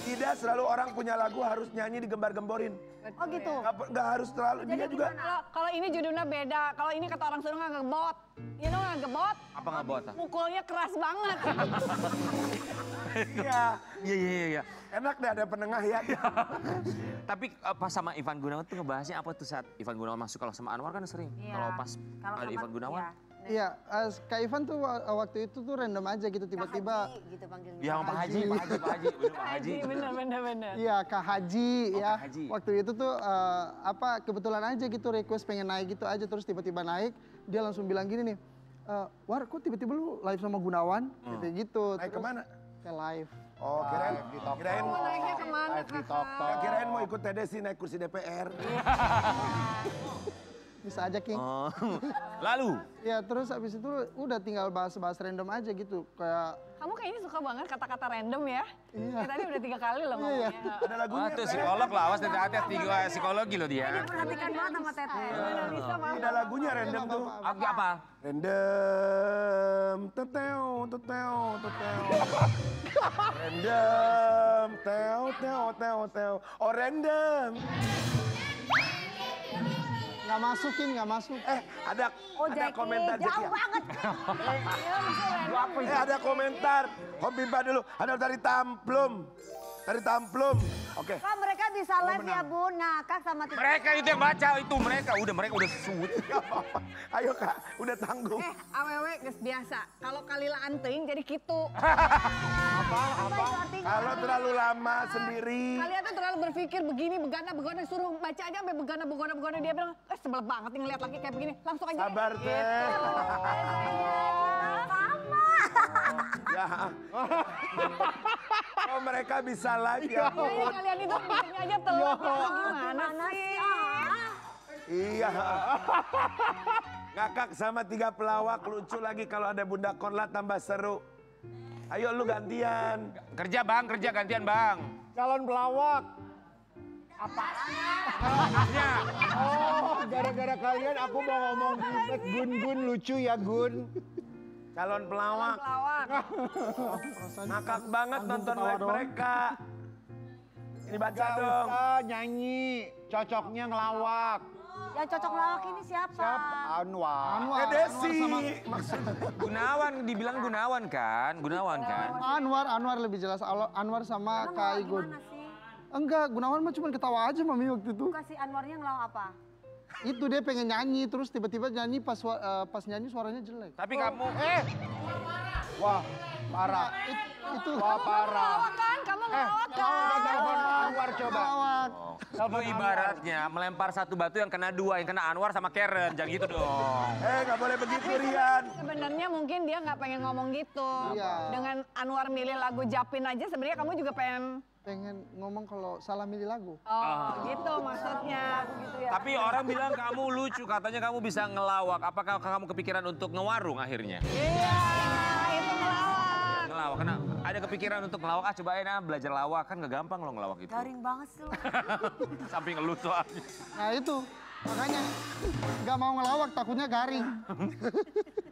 Tidak selalu orang punya lagu harus nyanyi digembar-gemborin. Oh gitu. Nggak harus terlalu, dia juga. Kalau ini judulnya beda, kalau ini kata orang Sunda nggak ngebot. You know nggak ngebot? Apa nggak buat? Mukulnya keras banget. Iya. Enak deh ada penengah ya. Tapi pas sama Ivan Gunawan tuh ngebahasnya apa tuh saat Ivan Gunawan masuk, kalau sama Anwar kan sering. Iya. Kalau pas Kalau ada sama- Ivan Gunawan, iya. Iya, Kak Ivan tuh waktu itu tuh random aja gitu tiba-tiba. Kak Haji gitu panggilnya. ya sama Pak Haji, Pak Haji, bener Pak Haji. Bener. Iya, Kak Haji ya. Kak Haji. Waktu itu tuh kebetulan aja gitu request pengen naik gitu aja terus tiba-tiba naik, dia langsung bilang gini nih, War, kok tiba-tiba lu live sama Gunawan? Gitu. Naik Terus kemana? Ke live. Oh, kirain Naiknya kemana Live di kakak? kirain mau ikut TDC naik kursi DPR. Bisa aja King. Oh. Lalu, Ya terus abis itu udah tinggal bahas-bahas random aja gitu. Kayak Kamu kayaknya suka banget kata-kata random ya? Iya. Tadi udah 3 kali loh ngomongnya. Ada lagunya. tuh psikolog lah, awas hati-hati psikologi loh dia. Dia perhatikan banget sama Teteh. Bisa mah. Ada lagunya random tuh. Apa? Random, teteo. Random, teo. Oh random. nggak masukin, nggak masuk. Ada Jackie, komentar jauh Jackie ya? banget. Ada komentar. Om Bimba dulu. Ada dari Tamplum. Oke. Kok mereka bisa live ya Bun, ngakak sama Teteh. Mereka itu yang baca itu, mereka udah suut. Ayo Kak, udah tanggung. Awewe geus biasa. Kalau kalila anting jadi kitu. Apa itu artinya? Kalau terlalu lama sendiri. Kalian tuh terlalu berpikir begini, begana, suruh baca aja sampai begana. Dia bilang, sebel banget nih ngeliat laki kayak begini. Langsung aja. Sabar Teh. Ya. Oh mereka bisa live ya. Iya, kalian itu pikirnya aja telur. Gimana sih? Iya. Ngakak sama 3 pelawak lucu lagi kalau ada Bunda Korla tambah seru. Ayo lu gantian. Kerja bang, kerja gantian bang. Calon pelawak. Apanya? Oh, gara-gara kalian aku mau ngomong Gun lucu ya Gun. Calon pelawak. Ngakak banget nonton live mereka. Ini baca Gak dong. usah nyanyi, cocoknya ngelawak. Yang cocok lawak ini siapa? Anwar. Desi. Maksudnya. Gunawan, dibilang Gunawan kan? Anwar lebih jelas. Anwar sama Emang Kak ngelawak Igun. gimana sih? Enggak, Gunawan mah cuma ketawa aja Mami waktu itu. Kasih Anwarnya ngelawak apa? Itu dia pengen nyanyi, terus tiba-tiba nyanyi pas nyanyi suaranya jelek. Tapi kamu, Wah, Parah. Itu Wah parah. Ngelawak kan? Kamu ngelawak kan? Telepon Anwar coba. lawak. Lu ibaratnya melempar satu batu yang kena dua, yang kena Anwar sama Karen. Jangan gitu dong. Nggak boleh begitu Rian. Sebenarnya mungkin dia nggak pengen ngomong gitu. Iya. Dengan Anwar milih lagu Japin aja sebenarnya kamu juga pengen. Pengen ngomong kalau salah milih lagu. Oh, gitu maksudnya. Gitu ya. Tapi orang bilang kamu lucu, katanya kamu bisa ngelawak. Apakah kamu kepikiran untuk ngewarung akhirnya? Iya, itu ngelawak. Ngelawak, karena ada kepikiran untuk ngelawak. Cobain belajar lawak, kan gak gampang loh ngelawak itu. Garing banget sih lu. Sampai ngeluh soalnya. Nah itu, makanya nggak mau ngelawak takutnya garing.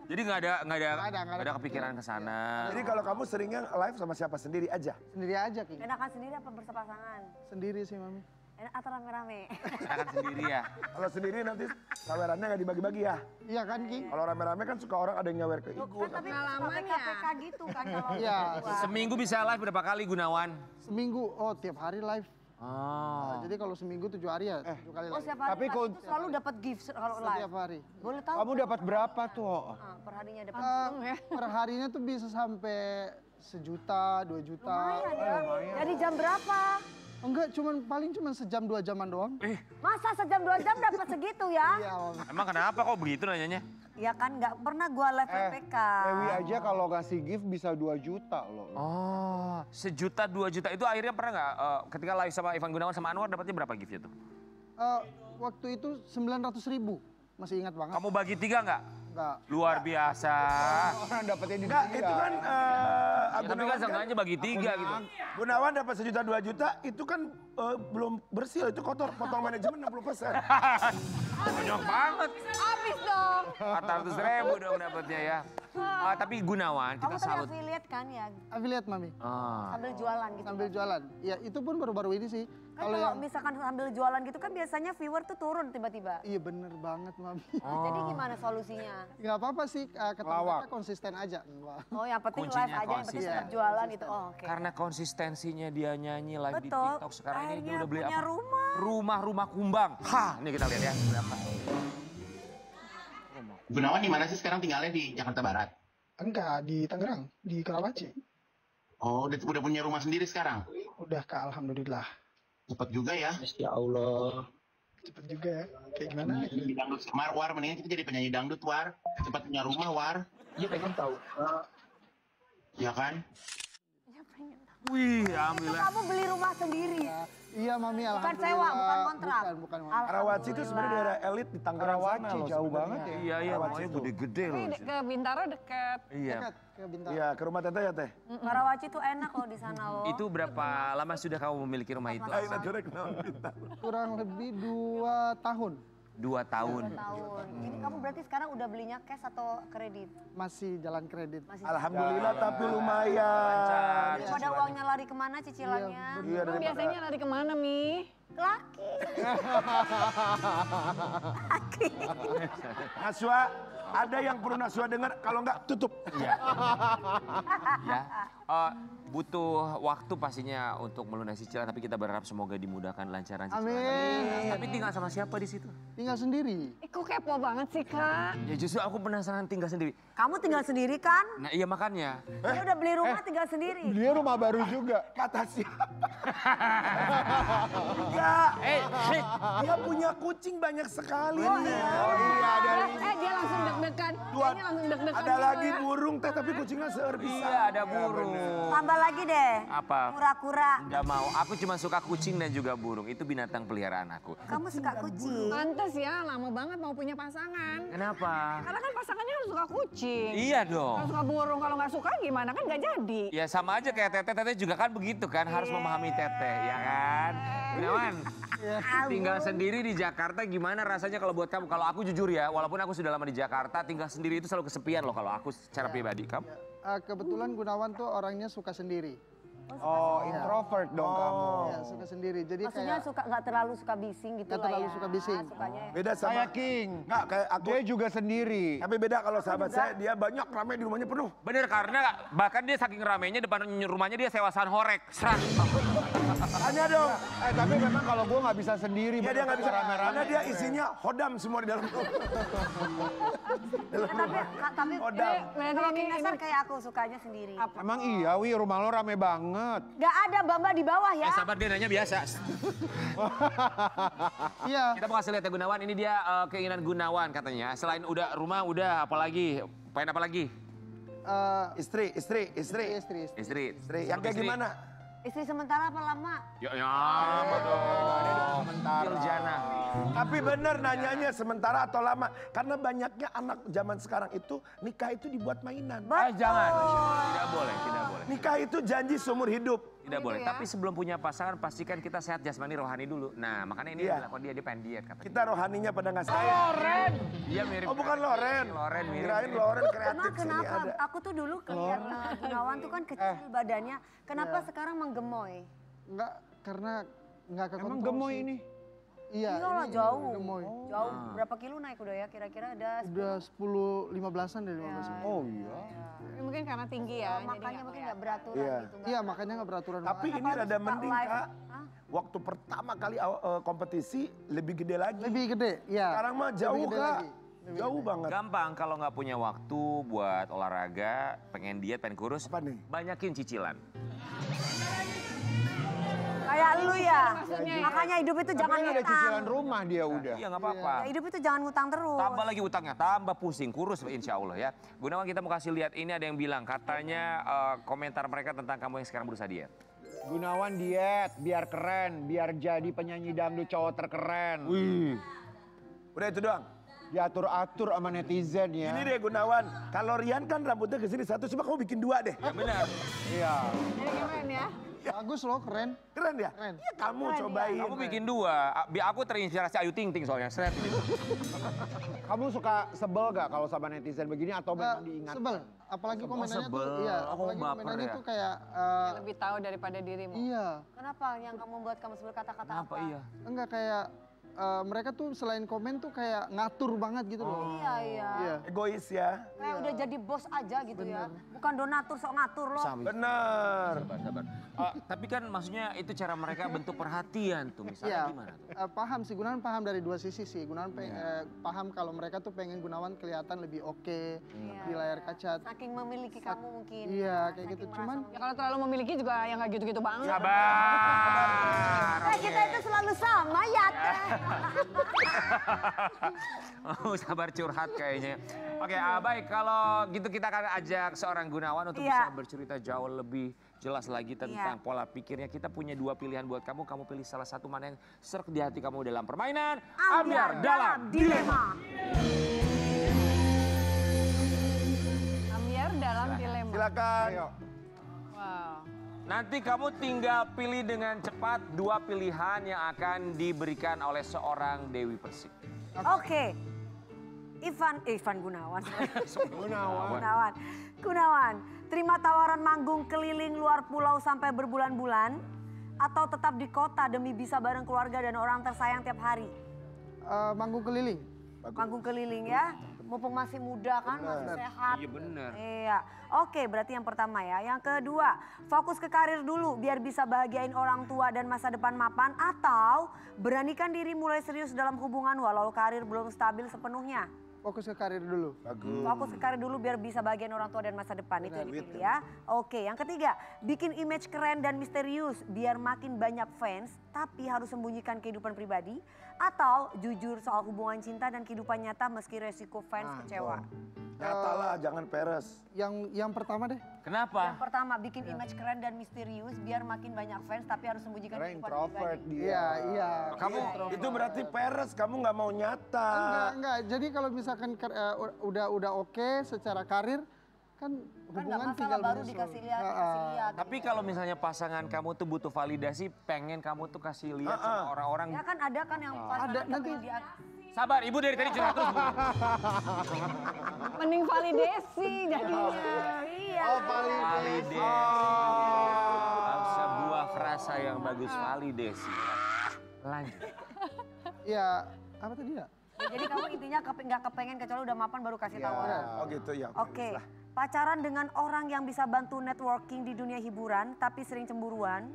Jadi nggak ada ada kepikiran ke sana. Jadi kalau kamu seringnya live sama siapa sendiri aja? Sendiri aja King. Enakan sendiri apa berpasangan? Sendiri sih Mami. Enak atau rame-rame? Enakan sendiri ya. Kalau sendiri nanti sawerannya nggak dibagi-bagi ya? Iya kan King? Kalau rame-rame kan suka orang ada yang nyawer ke Igun. Kan tapi suka PK gitu kan kalau Iya. berdua. Seminggu bisa live berapa kali Gunawan? Seminggu, tiap hari live. Oh. Jadi kalau seminggu 7 hari ya 7 kali Oh live. setiap hari Tapi pasti kok- selalu dapat gift kalau live. Setiap hari. Boleh tahu? Kamu dapat berapa tuh? Perharinya dapat. Per harinya tuh bisa sampai 1 juta, 2 juta. Lumayan ya. Jadi jam berapa? Enggak, paling cuman sejam 2 jaman doang. Masa sejam 2 jam dapat segitu ya? Iya, Mami. Emang kenapa kok begitu nanyanya? Ya kan nggak pernah gua live PK. Dewi aja kalau ngasih gift bisa 2 juta loh. Oh, 1 juta, 2 juta itu akhirnya pernah nggak ketika live sama Ivan Gunawan sama Anwar dapatnya berapa giftnya tuh? Waktu itu 900.000. Masih ingat banget. Kamu bagi 3 nggak? Enggak. Luar biasa. Orang dapetnya di Enggak, itu kan Ya, tapi kan seenggaknya bagi 3 gitu. Gunawan dapat 1 juta 2 juta, itu kan belum bersih, itu kotor. Potong manajemen 60%. Banyak banget. Habis dong. 400.000 dong dapatnya ya. Tapi Gunawan Kamu kita tadi salut. affiliate kan ya? Affiliate Mami. Sambil jualan gitu. Sambil jualan. Ya itu pun baru-baru ini sih. Kan kalau misalkan sambil jualan gitu kan biasanya viewer tuh turun tiba-tiba. Iya bener banget Mami. Jadi gimana solusinya? Nggak apa-apa sih, ketemu konsisten aja. Enggak. Oh yang penting Kuncinya live aja, yang penting konsisten. tetap jualan itu. Oh, oke. Karena konsistensinya dia nyanyi live di Betul. TikTok sekarang ini dia Akhirnya udah beli punya apa? rumah. Rumah kumbang. Hah, ini kita lihat ya berapa. Gunawan di mana sih sekarang tinggalnya di Jakarta Barat? Enggak, di Tangerang, di Karawaci. Oh, udah punya rumah sendiri sekarang? Udah Kak, alhamdulillah. Cepet juga ya. Ya Allah. Cepet juga ya. Kayak gimana? Penyanyi dangdut War, mendingan kita jadi penyanyi dangdut War. Cepat punya rumah War. Iya pengen tahu. Ya kan? Wih, Itu alhamdulillah. kamu beli rumah sendiri. Iya Mami, Bukan alhamdulillah. sewa, bukan kontrak. Bukan kontrak. Karawaci itu sebenarnya daerah elit di Tangerang sana Karawaci loh. jauh sebenarnya. banget ya. Iya, makanya gede-gede loh. Tapi ke Bintaro deket. Iya. Dekat ke Bintaro. Iya, ke rumah Teteh ya Teh. Karawaci tuh enak loh di sana loh. Itu berapa lama sudah kamu memiliki rumah itu? Ayo naturek naon bintang. Kurang lebih 2 tahun. 2 tahun. tahun. Ini kamu berarti sekarang udah belinya cash atau kredit? Masih jalan kredit. Masih. Alhamdulillah tapi lumayan. Daripada uangnya lari kemana cicilannya? Iya, Kamu biasanya lari kemana, Mi? Laki. Naswa, ada yang perlu Naswa dengar, kalau enggak tutup. Ya. Butuh waktu pastinya untuk melunasi cicilan, tapi kita berharap semoga dimudahkan lancaran cicilan. Amin. Tapi tinggal sama siapa di situ? Tinggal sendiri. Kok kepo banget sih, Kak? Ya justru aku penasaran tinggal sendiri. Kamu tinggal sendiri kan? Nah iya makanya. Dia udah beli rumah tinggal sendiri. Dia rumah baru juga. Kata siapa? Enggak. Dia punya kucing banyak sekali. Dia langsung deg-degan. Dua, Kayaknya langsung deg-degan ada gitu lagi ya. burung Teh, tapi kucingnya seur bisa. Iya ada burung. Tambah lagi deh. Apa? Kura-kura. Nggak mau. Aku cuma suka kucing dan juga burung. Itu binatang peliharaan aku. Kamu suka kucing? Pantes ya, lama banget mau punya pasangan. Kenapa? Karena kan pasangannya harus suka kucing. Iya dong. Kalau suka burung, kalau nggak suka gimana kan nggak jadi. Ya sama aja kayak Teteh. Teteh juga kan begitu kan. Harus memahami Teteh ya kan. Gunawan. Tinggal sendiri di Jakarta gimana rasanya kalau buat kamu? Kalau aku jujur ya, walaupun aku sudah lama di Jakarta, tinggal sendiri itu selalu kesepian loh kalau aku secara pribadi. Kamu? Kebetulan Gunawan tuh orangnya suka sendiri. Oh, introvert dong kamu. Iya, suka sendiri. Jadi Maksudnya kayak suka nggak terlalu suka bising gitu nggak lah terlalu ya. suka bising. Sukanya Beda sama Kayak King. Nggak, kayak aku. Dia juga sendiri. Tapi beda kalau sahabat saya, dia banyak rame di rumahnya penuh. Bener, karena bahkan dia saking ramenya depan rumahnya dia sewa horek. Serat. Tanya dong. Tapi memang kalau gue nggak bisa sendiri. Iya dia nggak bisa rame-rame. karena dia isinya hodam semua di dalam. Tapi Hodam. kalau King Nasar kayak aku sukanya sendiri. Emang iya, Wi, rumah lo rame banget. Gak ada Bamba di bawah ya. Sabar, dia nanya biasa. iya. Kita mau kasih lihat ya Gunawan, ini dia keinginan Gunawan katanya. Selain udah rumah, udah apalagi? Pengen apa lagi? Istri. Istri. Yang kayak gimana? Istri sementara apa lama? Ya, betul. Sementara. Jana. Tapi bener nanyanya sementara atau lama. Karena banyaknya anak zaman sekarang itu nikah itu dibuat mainan. Jangan. Tidak boleh, tidak boleh. Nikah itu janji seumur hidup. Tidak boleh. Tapi sebelum punya pasangan pastikan kita sehat jasmani rohani dulu. Nah, makanya ini Iya. dilakukan dia pengen diet katanya. Kita rohaninya pada nggak sayang. Loren. Iya mirip. Oh bukan Loren. Loren mirip. Kirain Loren Emang kreatif sini kenapa? ada. Aku tuh dulu lihat Gunawan tuh kan kecil badannya. Kenapa sekarang menggemoy? Enggak, karena enggak kekontrol Emang gemoy sih. ini? Iya, Iyalah ini jauh. gemoy. Jauh. Berapa kilo naik udah ya? Kira-kira ada 10. Udah 10-15an dari 15. Oh iya. Mungkin karena tinggi ya. jadi Makanya nggak mungkin kelihatan. nggak beraturan Iya. gitu. nggak- Iya, makanya nggak beraturan. Tapi banget. ini rada mending live. Kak. Hah? Waktu pertama kali kompetisi lebih gede lagi. Lebih gede, iya. Sekarang mah Lebih jauh gede Kak. lagi. Lebih Jauh gede. banget. Gampang kalau nggak punya waktu buat olahraga, pengen diet, pengen kurus. Apa nih? Banyakin cicilan. Kayak lu ya. Makanya hidup itu jangan Tapi kan ada ngutang. cicilan rumah dia udah. Iya nggak apa-apa. Ya, hidup itu jangan ngutang terus. Tambah lagi utangnya, tambah pusing, kurus insya Allah ya. Gunawan kita mau kasih lihat ini ada yang bilang, katanya komentar mereka tentang kamu yang sekarang berusaha diet. Gunawan diet, biar keren, biar jadi penyanyi dangdut cowok terkeren. Wih. Udah itu doang. Diatur-atur sama netizen ya. Ini deh Gunawan, kalau Rian kan rambutnya ke sini satu, coba kamu bikin 2 deh. Ya benar. Iya. Jadi keren ya. Bagus loh, keren. Keren ya? Keren. Ya kamu cobain. Kamu bikin 2, biar aku terinspirasi Ayu Ting Ting soalnya. Seret. Kamu suka sebel gak kalau sama netizen begini atau memang diingat? Sebel. Apalagi komentarnya sebel. tuh, iya. Oh, Apalagi baper komentarnya ya. tuh kayak, Lebih tahu daripada dirimu. iya. Kenapa yang kamu buat kamu sebut kata-kata Kenapa apa? iya? Enggak kayak, mereka tuh selain komen tuh kayak ngatur banget gitu loh. Iya, iya. Iya. Egois ya. Kayak udah jadi bos aja gitu ya. Bukan donatur sok ngatur loh. Bener. Sabar. Tapi kan maksudnya itu cara mereka bentuk perhatian tuh. Misalnya Iya, gimana tuh? paham sih, Gunawan paham dari dua sisi sih. Gunawan paham kalau mereka tuh pengen Gunawan kelihatan lebih oke di layar kaca. Saking memiliki kamu mungkin. Iya, kayak gitu. Saking Cuman Ya kalau terlalu memiliki juga yang nggak gitu-gitu banget. Sabar. kita itu selalu sama ya. Teh. Oh, sabar curhat kayaknya. Oke, baik kalau gitu kita akan ajak seorang Gunawan untuk Iya. bisa bercerita jauh lebih jelas lagi tentang pola pikirnya. Kita punya 2 pilihan buat kamu. Kamu pilih salah satu mana yang serk di hati kamu dalam permainan. Ambiar dalam dilema. Ambiar dalam dilema. Silakan. Wow. Nanti kamu tinggal pilih dengan cepat 2 pilihan yang akan diberikan oleh seorang Dewi Persik. Oke. Ivan Gunawan. Gunawan, terima tawaran manggung keliling luar pulau sampai berbulan-bulan atau tetap di kota demi bisa bareng keluarga dan orang tersayang tiap hari? manggung keliling. Manggung keliling ya. Mumpung masih muda kan, masih sehat. Iya bener. Iya. Oke, berarti yang pertama ya. Yang kedua, fokus ke karir dulu biar bisa bahagiain orang tua dan masa depan mapan. Atau beranikan diri mulai serius dalam hubungan walau karir belum stabil sepenuhnya. Fokus ke karir dulu. Bagus. Fokus ke karir dulu biar bisa bahagiain orang tua dan masa depan. Itu yang dipilih ya. Oke, yang ketiga, bikin image keren dan misterius biar makin banyak fans. Tapi harus sembunyikan kehidupan pribadi. Atau jujur soal hubungan cinta dan kehidupan nyata meski resiko fans kecewa. Nyata lah, jangan peres. Yang pertama deh. Kenapa? Yang pertama, bikin image keren dan misterius biar makin banyak fans tapi harus sembunyikan Karena kehidupan introvert pribadi. dia. Iya, iya. Kamu itu berarti peres, kamu nggak mau nyata. Enggak. Jadi kalau misalkan udah oke secara karir, kan Kan nggak hubungan masalah tinggal baru menyusul. dikasih lihat. Tapi kalau misalnya pasangan kamu tuh butuh validasi, pengen kamu tuh kasih lihat sama orang-orang. Ya kan ada kan yang pasangan Ada, nanti. pengen dia. Sabar, ibu dari tadi curhat terus. Bu. Mending validasi jadinya. Iya. Oh, validasi. Validasi. bahasa yang bagus validasi. Lanjut. Ya, apa tadi ya? Ya, jadi kamu intinya nggak kepengen kecuali udah mapan baru kasih tahu orang. Oh gitu ya. Oke, pacaran dengan orang yang bisa bantu networking di dunia hiburan tapi sering cemburuan.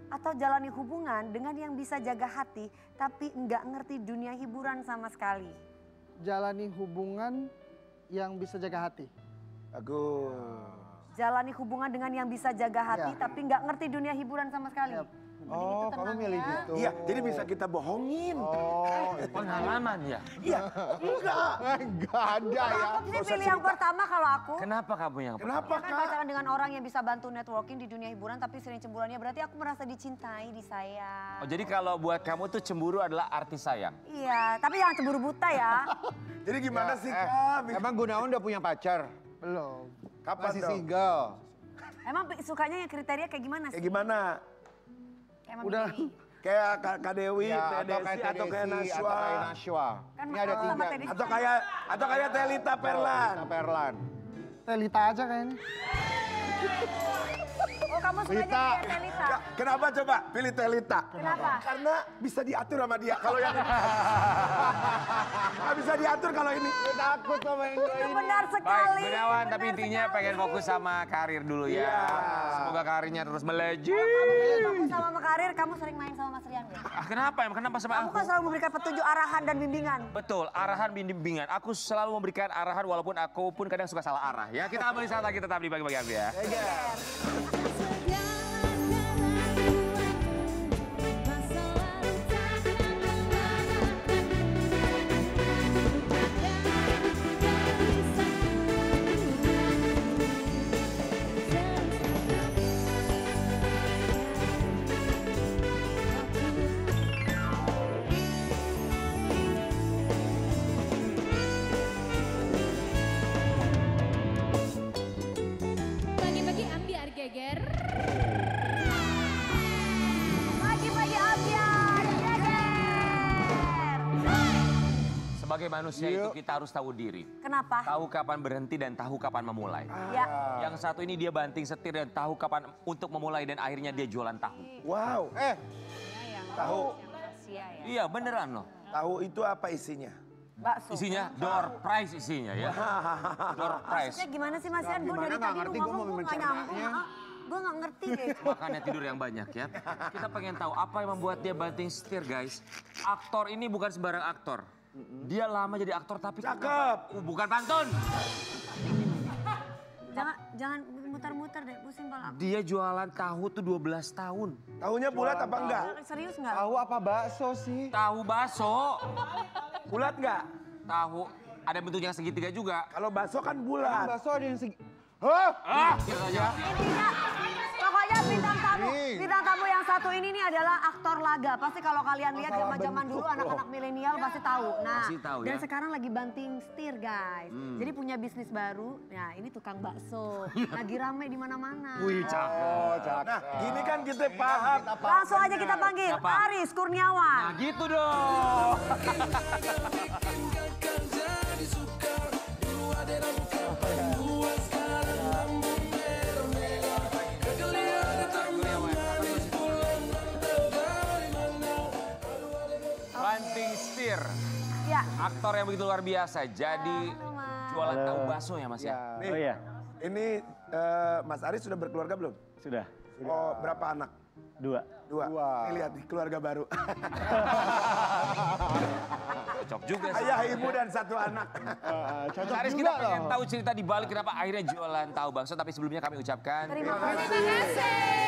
Atau jalani hubungan dengan yang bisa jaga hati tapi nggak ngerti dunia hiburan sama sekali. Jalani hubungan yang bisa jaga hati. Bagus. Jalani hubungan dengan yang bisa jaga hati tapi nggak ngerti dunia hiburan sama sekali. Oh, kamu milih gitu. Iya, jadi bisa kita bohongin. Oh, Pengalaman ya? Iya, enggak. Enggak ada ya. Aku sih pilih yang pertama kalau aku. Kenapa kamu yang Kenapa Kan Kak? pacaran dengan orang yang bisa bantu networking di dunia hiburan tapi sering cemburuannya berarti aku merasa dicintai, disayang. Oh, jadi kalau buat kamu tuh cemburu adalah arti sayang? Iya, tapi jangan cemburu buta ya. Jadi gimana sih Kak? Emang Gunawan udah punya pacar? Belum. Kapan Masih dong? single? Emang sukanya yang kriteria kayak gimana sih? Kayak gimana? Kayak Udah. Mami Dewi. Kayak Kak Dewi, Ya, Teh Desi, atau kayak Naswa. Nashwa. Kan Ini ada sama 3. Teh Desi. Atau kayak Telita Perlan. Telita Perlan. Telita aja kayaknya. Oh kamu sukanya kayak Telita? Kenapa coba pilih Telita? Kenapa? Karena bisa diatur sama dia. Kalau yang ini. Nggak bisa diatur kalau ini. Takut sama yang Itu benar Baik, sekali. Gunawan, benar tapi intinya sekali. pengen fokus sama karir dulu ya. Iya. Semoga karirnya terus melejit. Fokus sama karir, kamu sering main sama Mas Rian deh. Kenapa? Kenapa sama Kamu aku? kan selalu memberikan petunjuk arahan dan bimbingan. Betul, arahan bimbingan. Aku selalu memberikan arahan walaupun aku pun kadang suka salah arah ya. Kita ambil saat lagi tetap di bagi-bagi Ambi ya. Pagi-pagi ambiar geger. Pagi-pagi ambiar, geger. Sebagai manusia itu kita harus tahu diri. Kenapa? Tahu kapan berhenti dan tahu kapan memulai. Ya. Yang satu ini dia banting setir dan tahu kapan untuk memulai dan akhirnya dia jualan tahu. Wow. Tahu. Iya beneran loh. Tahu itu apa isinya? Bakso. Isinya door prize isinya ya. Door prize. Maksudnya gimana sih Mas Rian? Gue Gimana, dari nggak tadi ngerti, lu gue mau ngomong gue nggak mencernanya. nyambung. Gue nggak ngerti deh. Makanya tidur yang banyak ya. Kita pengen tahu apa yang membuat dia banting setir guys. Aktor ini bukan sembarang aktor. Dia lama jadi aktor tapi Cakep. Bukan pantun. Jangan muter-muter deh, pusing pala aku. Dia jualan tahu tuh 12 tahun. Tahunya bulat apa enggak? Serius nggak? Tahu apa bakso sih? Tahu baso. Bulat enggak? Tahu ada bentuknya segitiga juga. Kalau bakso kan bulat. Bakso ada yang segi... Hah? Gitu aja. Intinya, pokoknya bintang tamu yang satu ini nih adalah aktor laga. Pasti kalau kalian lihat zaman dulu anak-anak milenial pasti tahu. Nah, Pasti tahu, dan ya. sekarang lagi banting setir guys. Jadi punya bisnis baru. Nah, ini tukang bakso. Lagi rame di mana-mana. Wih cakep. Oh, cakep. Nah, gini kan kita paham. Langsung aja kita panggil Siapa? Aris Kurniawan. Nah gitu dong. Banting setir. Ya. Aktor yang begitu luar biasa. Jadi jualan tahu bakso ya Mas ya? Nih, Oh iya, ini Mas Aris sudah berkeluarga belum? sudah. Oh, berapa anak? 2. Dua. Nih lihat nih, keluarga baru. Cocok juga sih. Ayah, ibu, dan 1 anak. Cocok Aris juga kita pengen loh. tahu cerita di balik kenapa akhirnya jualan tahu bakso. Tapi sebelumnya kami ucapkan Terima kasih.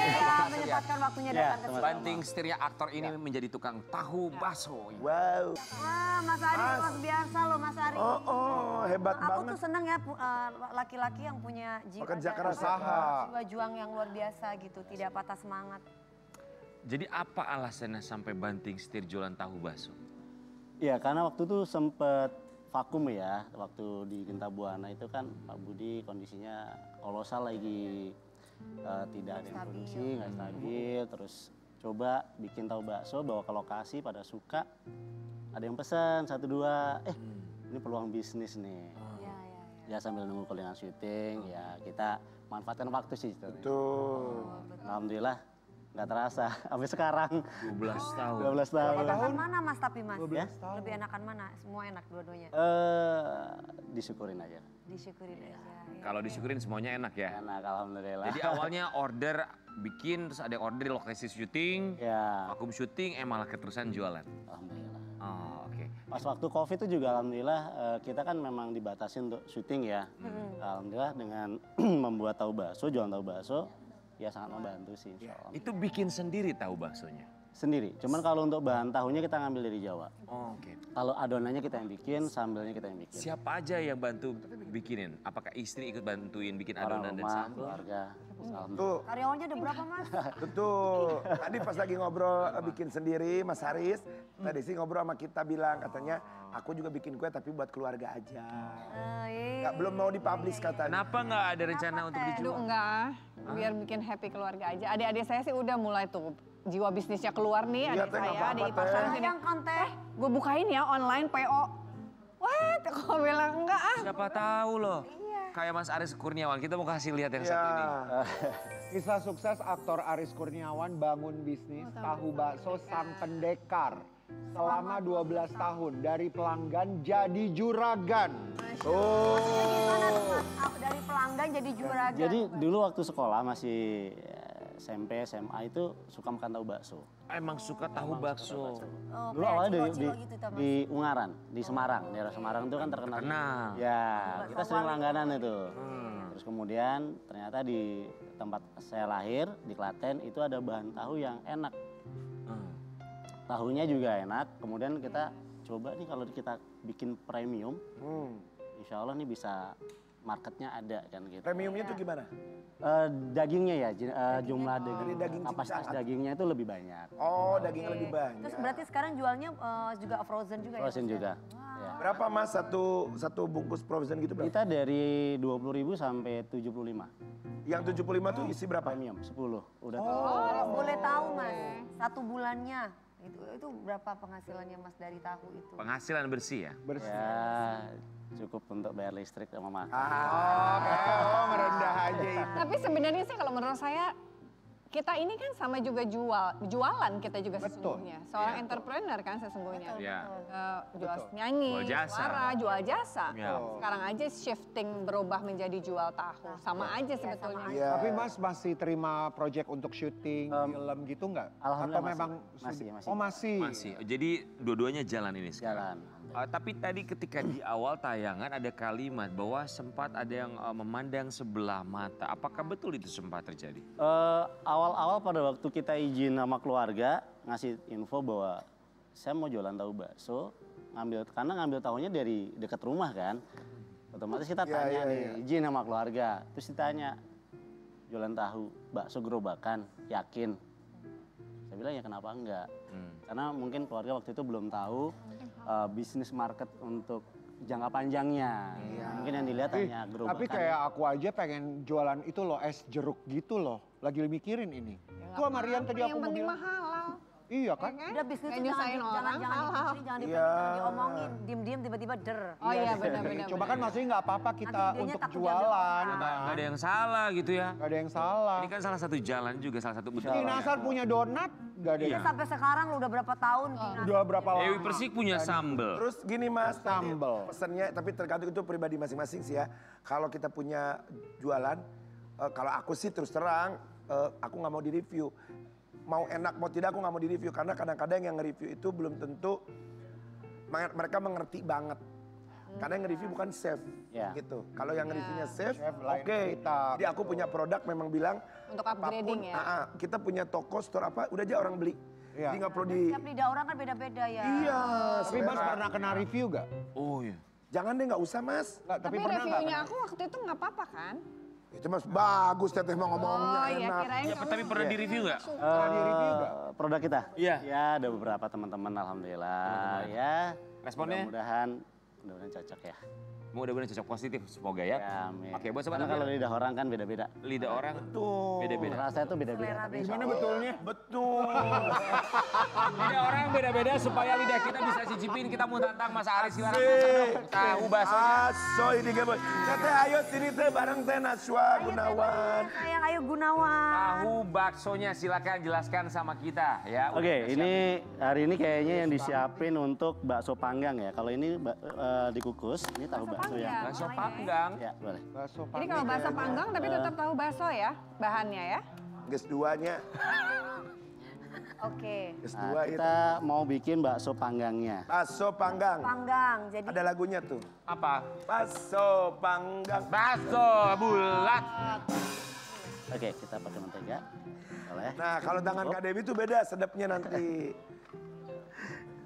Ya, menyempatkan waktunya datang ke sini. banting setirnya aktor ini menjadi tukang tahu bakso. Wow. Wah, Mas Aris luar biasa loh Mas Aris. Oh, hebat Aku banget. tuh seneng ya laki-laki yang punya jiwa Pekerja dan keras. jiwa juang yang luar biasa gitu, tidak patah semangat. Jadi apa alasannya sampai banting setir jualan tahu bakso? Iya, karena waktu itu sempet vakum ya, waktu di Genta Buana itu kan Pak Budi kondisinya kolosal lagi tidak ada yang produksi, nggak stabil, terus coba bikin tahu bakso, bawa ke lokasi pada suka, ada yang pesan 1-2, ini peluang bisnis nih. Ya sambil nunggu kelingan syuting, ya kita manfaatkan waktu sih. Tuh. Alhamdulillah nggak terasa sampai sekarang. 12 tahun. 12 tahun. Enakan mana Mas tapi Mas? 12 tahun. Lebih enakan mana? Semua enak dua-duanya. Disyukurin aja. Disyukurin aja. Ya. Kalau disyukurin semuanya enak ya. Enak, alhamdulillah. Jadi awalnya order bikin, terus ada order di lokasi syuting, ya. vakum syuting, malah keterusan jualan. Alhamdulillah. Oh, oke. Pas waktu COVID itu juga alhamdulillah kita kan memang dibatasi untuk syuting ya. Alhamdulillah dengan membuat tahu bakso, jualan tahu bakso, ya sangat membantu sih insya Allah. Itu bikin sendiri tahu baksonya? Sendiri, cuman kalau untuk bahan tahunya kita ngambil dari Jawa. Oh, oke. Kalau adonannya kita yang bikin, sambelnya kita yang bikin. Siapa aja yang bantu bikinin? Apakah istri ikut bantuin bikin Orang adonan dan rumah, sambal? keluarga. Tuh, Karyawannya ada berapa Mas? betul. Tadi pas lagi ngobrol bikin sendiri, Mas Haris, tadi sih ngobrol sama kita bilang katanya, aku juga bikin kue tapi buat keluarga aja. Nggak, belum mau dipublish katanya. Kenapa nggak ada rencana untuk Aduh dijual? enggak, biar bikin happy keluarga aja. Adik-adik saya sih udah mulai tuh jiwa bisnisnya keluar nih, Iya, adik Teh, nggak saya apa-apa, di pasar Teh. sini. Sayang kan Teh. Gue bukain ya online PO. Wah, kok bilang enggak ah. Siapa tahu loh. Kayak Mas Aris Kurniawan, kita mau kasih lihat yang Ya. satu ini. Kisah sukses aktor Aris Kurniawan bangun bisnis tahu bakso sang pendekar. Selama 12 tahun dari pelanggan jadi juragan. Gimana tuh Mas? Dari pelanggan jadi juragan. Jadi dulu waktu sekolah masih SMP, SMA itu suka makan tahu bakso. Emang suka tahu bakso. Oh, Dulu kayak awalnya cilo-cilo gitu, Mas. di Ungaran, di Semarang. Daerah Semarang itu kan terkenal. Terkenal. Ya, kita sering langganan itu. Terus kemudian ternyata di tempat saya lahir, di Klaten, itu ada bahan tahu yang enak. Tahunya juga enak, kemudian kita coba nih kalau kita bikin premium, insya Allah nih bisa marketnya ada kan gitu. Premiumnya tuh gimana? Dagingnya ya, jumlah Dari daging kapasitas ciptaan. dagingnya itu lebih banyak. Oh, dagingnya lebih banyak. Terus berarti sekarang jualnya juga frozen juga Frozen ya? Mas, juga. ya? Ya. Berapa Mas satu bungkus frozen gitu berapa? Kita dari 20.000 sampai 75. Yang 75 tuh isi berapa? Premium 10. Udah. Oh, boleh tahu Mas, satu bulannya itu berapa penghasilannya Mas dari tahu itu? Penghasilan bersih ya? Bersih. Ya, cukup untuk bayar listrik sama makan. Oh, merendah aja ini. Tapi sebenarnya sih kalau menurut saya kita ini kan sama juga jualan kita juga sesungguhnya. Seorang entrepreneur kan sesungguhnya. Iya. Jual nyanyi, Jual jasa. suara, jual jasa. Ya. Sekarang aja shifting berubah menjadi jual tahu. Sama aja sebetulnya. Iya. Tapi Mas masih terima project untuk syuting film gitu nggak? Alhamdulillah Atau memang masih. Oh masih. Masih. Jadi dua-duanya jalan ini sekarang. Jalan. Tapi tadi ketika di awal tayangan ada kalimat bahwa sempat ada yang memandang sebelah mata. Apakah betul itu sempat terjadi? Awal-awal pada waktu kita izin sama keluarga ngasih info bahwa saya mau jualan tahu bakso, karena ngambil tahunya dari dekat rumah kan. Otomatis kita tanya nih, izin sama keluarga. Terus ditanya, jualan tahu bakso gerobakan, yakin? Saya bilang ya kenapa enggak? Karena mungkin keluarga waktu itu belum tahu bisnis market untuk jangka panjangnya. Mungkin yang dilihat hanya gerobakan. Tapi kayak aku aja pengen jualan itu loh, es jeruk gitu loh. Lagi mikirin ini. Itu sama Rian tadi aku Yang mau penting bilang. halal. Iya kan? Udah bisnis Kayak itu nyusahin orang, jangan halal. diomongin, diem-diem tiba-tiba der. Oh iya benar-benar. Coba kan maksudnya nggak apa-apa kita Nanti dianya untuk takut jualan. Nggak ada yang salah gitu ya. Nggak ada yang salah. Ini kan salah satu jalan juga, salah satu bentuk. King Nasar punya donat, nggak ada yang. Sampai sekarang lu udah berapa tahun? Udah berapa lama? Dewi Persik punya sambel. Terus gini Mas, tadi Sambel. pesannya tapi tergantung itu pribadi masing-masing sih ya. Kalau kita punya jualan, kalau aku sih terus terang, aku nggak mau di-review. Mau enak mau tidak aku nggak mau di-review. Karena kadang-kadang yang nge-review itu belum tentu mereka mengerti banget. Karena yang nge-review bukan chef gitu. Kalau yang nge-reviewnya chef, lain oke. cerita. Jadi aku punya produk memang bilang Untuk upgrading ya. kita punya toko store apa udah aja orang beli. Iya. Jadi nggak perlu di. Setiap lidah orang kan beda-beda ya. Iya. Tapi Mas selera. pernah kena review gak? Oh iya. Jangan deh nggak usah Mas. Nggak, Tapi pernah nggak reviewnya kena? aku waktu itu nggak apa-apa kan? Itu Mas bagus teteh mau ngomongnya Oh iya enak. kirain Ya, kamu tapi pernah di-review nggak? Pernah di-review nggak? Produk kita? Iya. Ya ada beberapa teman-teman alhamdulillah. Ya Responnya? mudah-mudahan cocok ya. Mudah-mudahan cocok positif, semoga ya. Amin. Oke, buat sobat Karena kalau Ampiar, lidah orang kan beda-beda. lidah orang Betul. beda-beda. Rasanya tuh beda-beda. Selera Tapi beda. Gimana betulnya? Betul. Lidah orang beda-beda supaya lidah kita bisa cicipin. Kita mau tantang Mas Aris, silakan. Asik. Tahu baksonya. Aso ini gembel. Teh ayo sini teh bareng teh Naswa Gunawan. Sayang, ayo Gunawan. Tahu baksonya silakan jelaskan sama kita ya. Udah Oke, kita ini hari ini kayaknya yang disiapin untuk bakso panggang ya. Kalau ini dikukus, ini tahu bakso panggang. yang. bakso panggang. Ya, boleh. Bakso Jadi kalau bakso panggang tapi tetap tahu bakso ya bahannya ya. Ges duanya. Oke. Ges Nah, dua itu. kita mau bikin bakso panggangnya. Bakso panggang. Panggang. Jadi Ada lagunya tuh. Apa? Bakso panggang. Bakso bulat. Oke, kita pakai mentega. Boleh. Nah kalau tangan Kak Dewi itu beda sedapnya nanti.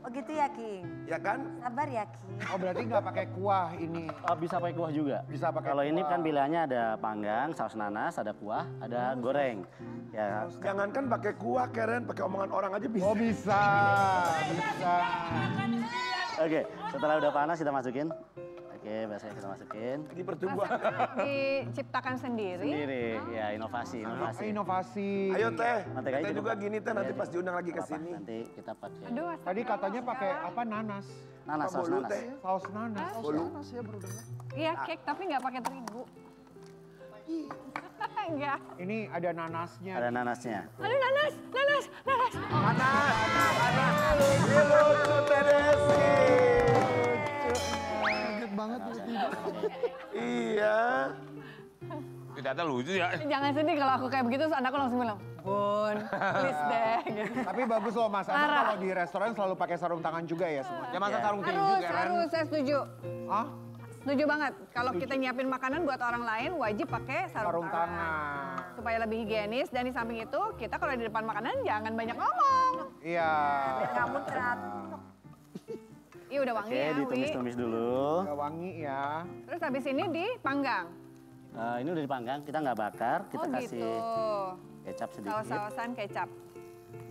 oh gitu ya King. Ya kan? Sabar ya King. Oh berarti nggak pakai kuah ini. Oh, bisa pakai kuah juga. Bisa pakai Kalau ini kuah. kan pilihannya ada panggang, saus nanas, ada kuah, ada goreng. Ya, Jangankan pakai kuah Karen, pakai omongan orang aja bisa. Oh bisa, bisa. Oke, setelah udah panas kita masukin. Oke, baksonya kita masukin. Di pertumbuhan. Diciptakan sendiri. Sendiri, ya inovasi, inovasi. Inovasi. Ayo teh. Manteganya Teh juga, juga Pak. gini teh nanti Iya, pas diundang lagi ke apa-apa, sini. Nanti kita pakai Aduh, Tadi katanya pakai apa nanas? nanas, saus bolu, nanas. teh? Saus nanas. Bolu. iya cake tapi nggak pakai terigu. Enggak. Ini ada nanasnya. Ada nanasnya. Aduh nanas. Ini lucu Teh Desi. Kaget banget tiba-tiba. Iya. Ternyata lucu ya. Jangan sedih kalau aku kayak begitu, terus anakku langsung bilang, Bun, please deh. Gitu. Tapi bagus loh Mas, emang Parah. kalau di restoran selalu pakai sarung tangan juga ya semua. Ya masa Iya. sarung tinju Karen. Harus, saya setuju. Ah, Setuju banget. Kalau kita nyiapin makanan buat orang lain, wajib pakai sarung sarung tangan. tangan. Supaya lebih higienis, dan di samping itu, kita kalau di depan makanan jangan banyak ngomong. Iya. Nggak muncrat. Iya udah wangi Oke, ya, Wi. ditumis-tumis dulu. Udah wangi ya. Terus habis ini dipanggang. Ini udah dipanggang, kita nggak bakar, kita Oh kasih gitu. kecap sedikit. Saus-sausan kecap.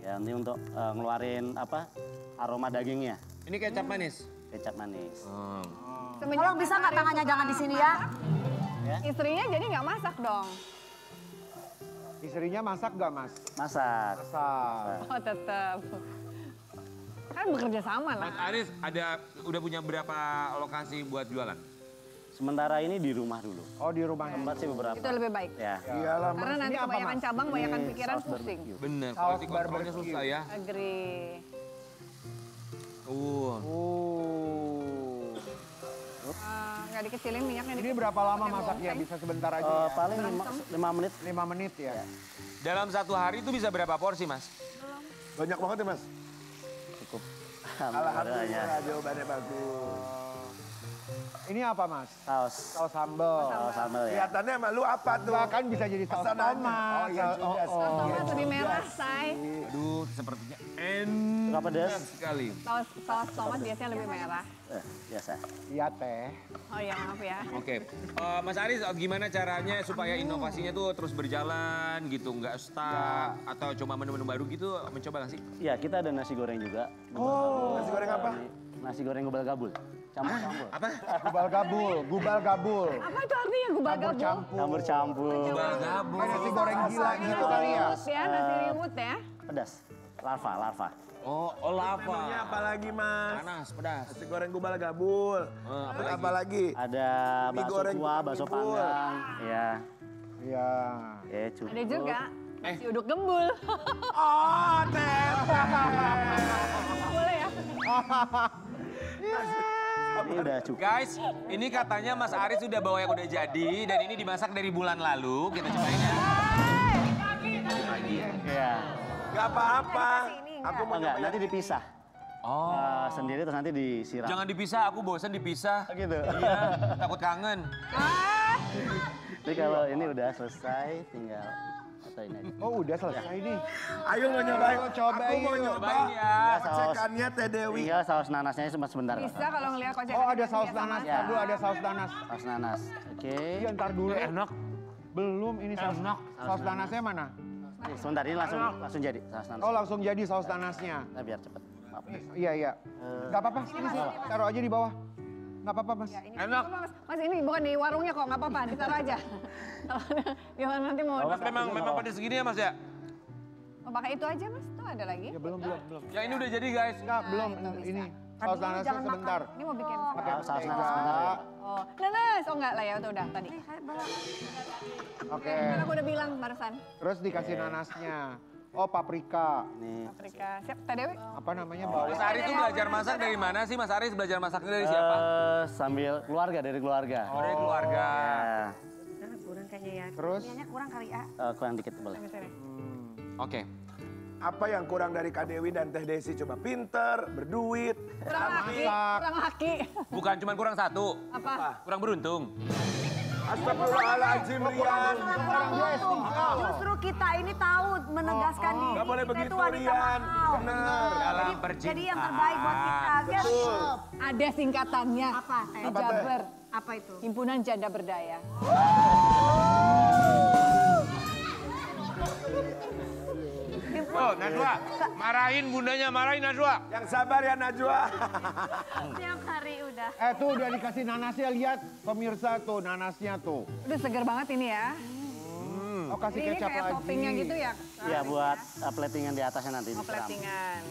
Ya, ini untuk ngeluarin apa aroma dagingnya, Ini kecap manis. kecap manis. Semenjak Tolong bisa Mas nggak Aris tangannya suka jangan di sini ya? masak, istrinya jadi nggak masak dong. Istrinya masak gak Mas? Masak. Masak. Oh tetap. Kan bekerja sama lah. Mas Aris udah punya berapa lokasi buat jualan? Sementara ini di rumah dulu. Oh di rumahnya. Tempat sih beberapa. Itu lebih baik. Ya. Iyalah Karena nanti Ini apa, kebanyakan Mas? cabang, kebanyakan Ini pikiran saus pusing. barbecue. Bener, Saus quality controlnya barbecue. susah ya. Agree. Nggak dikecilin minyaknya. Ini dikit. berapa lama Pakai masaknya? bawang Bisa sebentar aja ya? Paling 5 menit. 5 menit ya? Dalam satu hari itu bisa berapa porsi Mas? Banyak banget ya Mas. Cukup. Alhamdulillah jawabannya bagus. Ini apa Mas? Saus. Saus sambal. Saus sambal ya. Kelihatannya sama lu apa tuh? Enggak kan bisa jadi saus Masa nanya? tomat. Oh iya juga sih. Tomat lebih merah, say. Aduh, sepertinya Suka pedas? enak sekali. Saus tomat biasanya lebih merah. Biasa. Iya teh. Oh iya maaf ya. Oke, Mas Aris gimana caranya supaya inovasinya tuh terus berjalan gitu, nggak stuck atau cuma menu-menu baru gitu, mencoba nggak sih? Iya, kita ada nasi goreng juga. Nasi goreng apa? Nasi goreng gobal gabul. Campur-campur. Apa? Gubal gabul, gubal gabul. Apa itu artinya gubal Campur gabul? campur. Campur-campur. Gabung. Kayak nasi goreng gila gitu kali ya. Rimut ya, nasi rimut ya. Pedas. Larva. Oh, lava. Menunya apa lagi Mas? Panas, pedas. Nasi goreng gubal gabul. Apa Apa lagi? Ada Mie bakso goreng kuah, bakso jepul. panggang. Iya. Iya. Cukup. Ada juga nasi uduk gembul. Oh, Teh. Boleh ya? Ini udah cukup. Guys, ini katanya Mas Aris sudah bawa yang udah jadi dan ini dimasak dari bulan lalu. Kita cobain ya. Iya. Gak apa-apa. Aku Aku mau Enggak, nyobain. nanti dipisah. Oh. Sendiri terus nanti disiram. Jangan dipisah, aku bosan dipisah. gitu. Iya, takut kangen. Jadi kalau ini udah selesai, tinggal atau ini aja. Oh udah selesai nih. Ayo mau nyobain. Ayo, cobain Aku mau yuk. nyoba. Cobain ya. Masakannya Teh Dewi. Tinggal saus nanasnya cuma sebentar. Bisa kalau ngeliat kocek. Oh ada saus nanas, Ya. ntar dulu ada saus nanas. Saus nanas. Oke. Iya ntar dulu. Enak. Belum ini saus Enak. saus nanasnya mana? Sebentar ini langsung jadi saus nanas. Oh langsung jadi saus nanasnya. Nah, biar cepet. Maaf. Iya iya. Gak apa-apa, sini sih. Taruh aja di bawah. Nggak apa-apa mas. Ya, ini Enak. nggak apa-apa, Mas ini bukan di warungnya kok, nggak apa-apa, ditaruh aja. Kalau nanti mau Mas memang pada segini ya Mas ya? mau pakai itu aja Mas, tuh ada lagi. Ya belum. Yang ini udah jadi guys. Enggak, belum. itu bisa. Ini Tadi saus dulu nanasnya jangan makan. sebentar. Ini mau bikin Pakai Saus nanas mentega. sebentar ya. oh nanas, oh enggak lah ya, itu udah tadi. Nih, saya bawa. Oke. Kan aku udah bilang barusan. Terus dikasih nanasnya. Oh paprika. Nih. Paprika, siap Teh Dewi? Apa namanya bawang? Mas Aris tuh belajar masak dari mana sih? Mas Aris belajar masaknya dari siapa? Sambil keluarga, dari keluarga. Oh, dari keluarga. Ya. Nah, kurang kayaknya ya. Terus? Kayaknya kurang kali ya. Kurang dikit boleh. Oke. Apa yang kurang dari Kak Dewi dan Teh Desi? Coba pinter, berduit. Kurang laki. Bukan cuma kurang satu. Apa? Kurang beruntung. Astagfirullahaladzim, Rian. Justru kita ini tahu menegaskan diri. Nggak boleh kita begitu, itu wanita Rian. mahal. Bener. Dalam Jadi yang terbaik buat kita. Kan? Ada singkatannya. Apa? Teh? Apa, Teh? Jaber, Apa itu? Himpunan Janda Berdaya. Oh, Najwa. Marahin bundanya, marahin Najwa. Yang sabar ya Najwa. Tiap hari udah. Tuh udah dikasih nanasnya, lihat pemirsa tuh nanasnya tuh. Udah seger banget ini ya. Oh kasih Ini kecap kayak lagi. toppingnya gitu ya? Iya buat platingan di atasnya nanti Oh, disiram. platingan.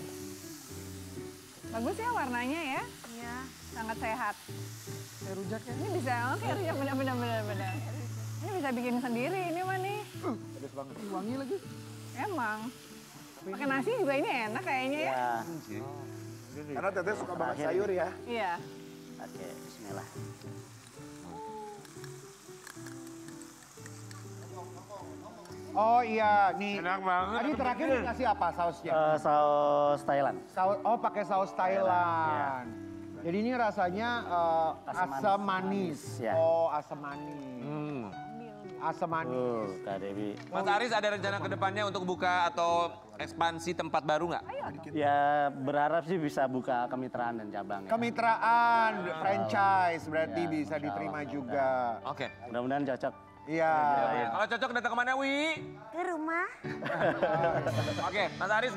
Bagus ya warnanya ya. Iya. Sangat sehat. Kayak rujak ya. Ini bisa, oke rujak benar. Ini bisa bikin sendiri ini mah nih. Pedes banget. Wangi lagi. Emang. Pakai nasi juga ini enak kayaknya ya. Ya. Karena Teteh suka banget Terakhir sayur ya. Iya. Oke, bismillah. Oh iya, nih. Enak banget. Tadi terakhir dikasih apa sausnya? Saus Thailand. Oh pakai saus Thailand. Jadi ini rasanya asam manis. Ya. Oh asam manis. Asam manis. Kak Dewi. Mas Aris ada rencana ke depannya untuk buka atau ekspansi tempat baru nggak? Ya berharap sih bisa buka kemitraan dan cabang ya. Kemitraan, franchise berarti Ya, bisa insya diterima Allah, juga. Oke. Mudah-mudahan cocok. Iya. Kalau cocok datang kemana, Wi? Ke rumah. Oke, Mas Aris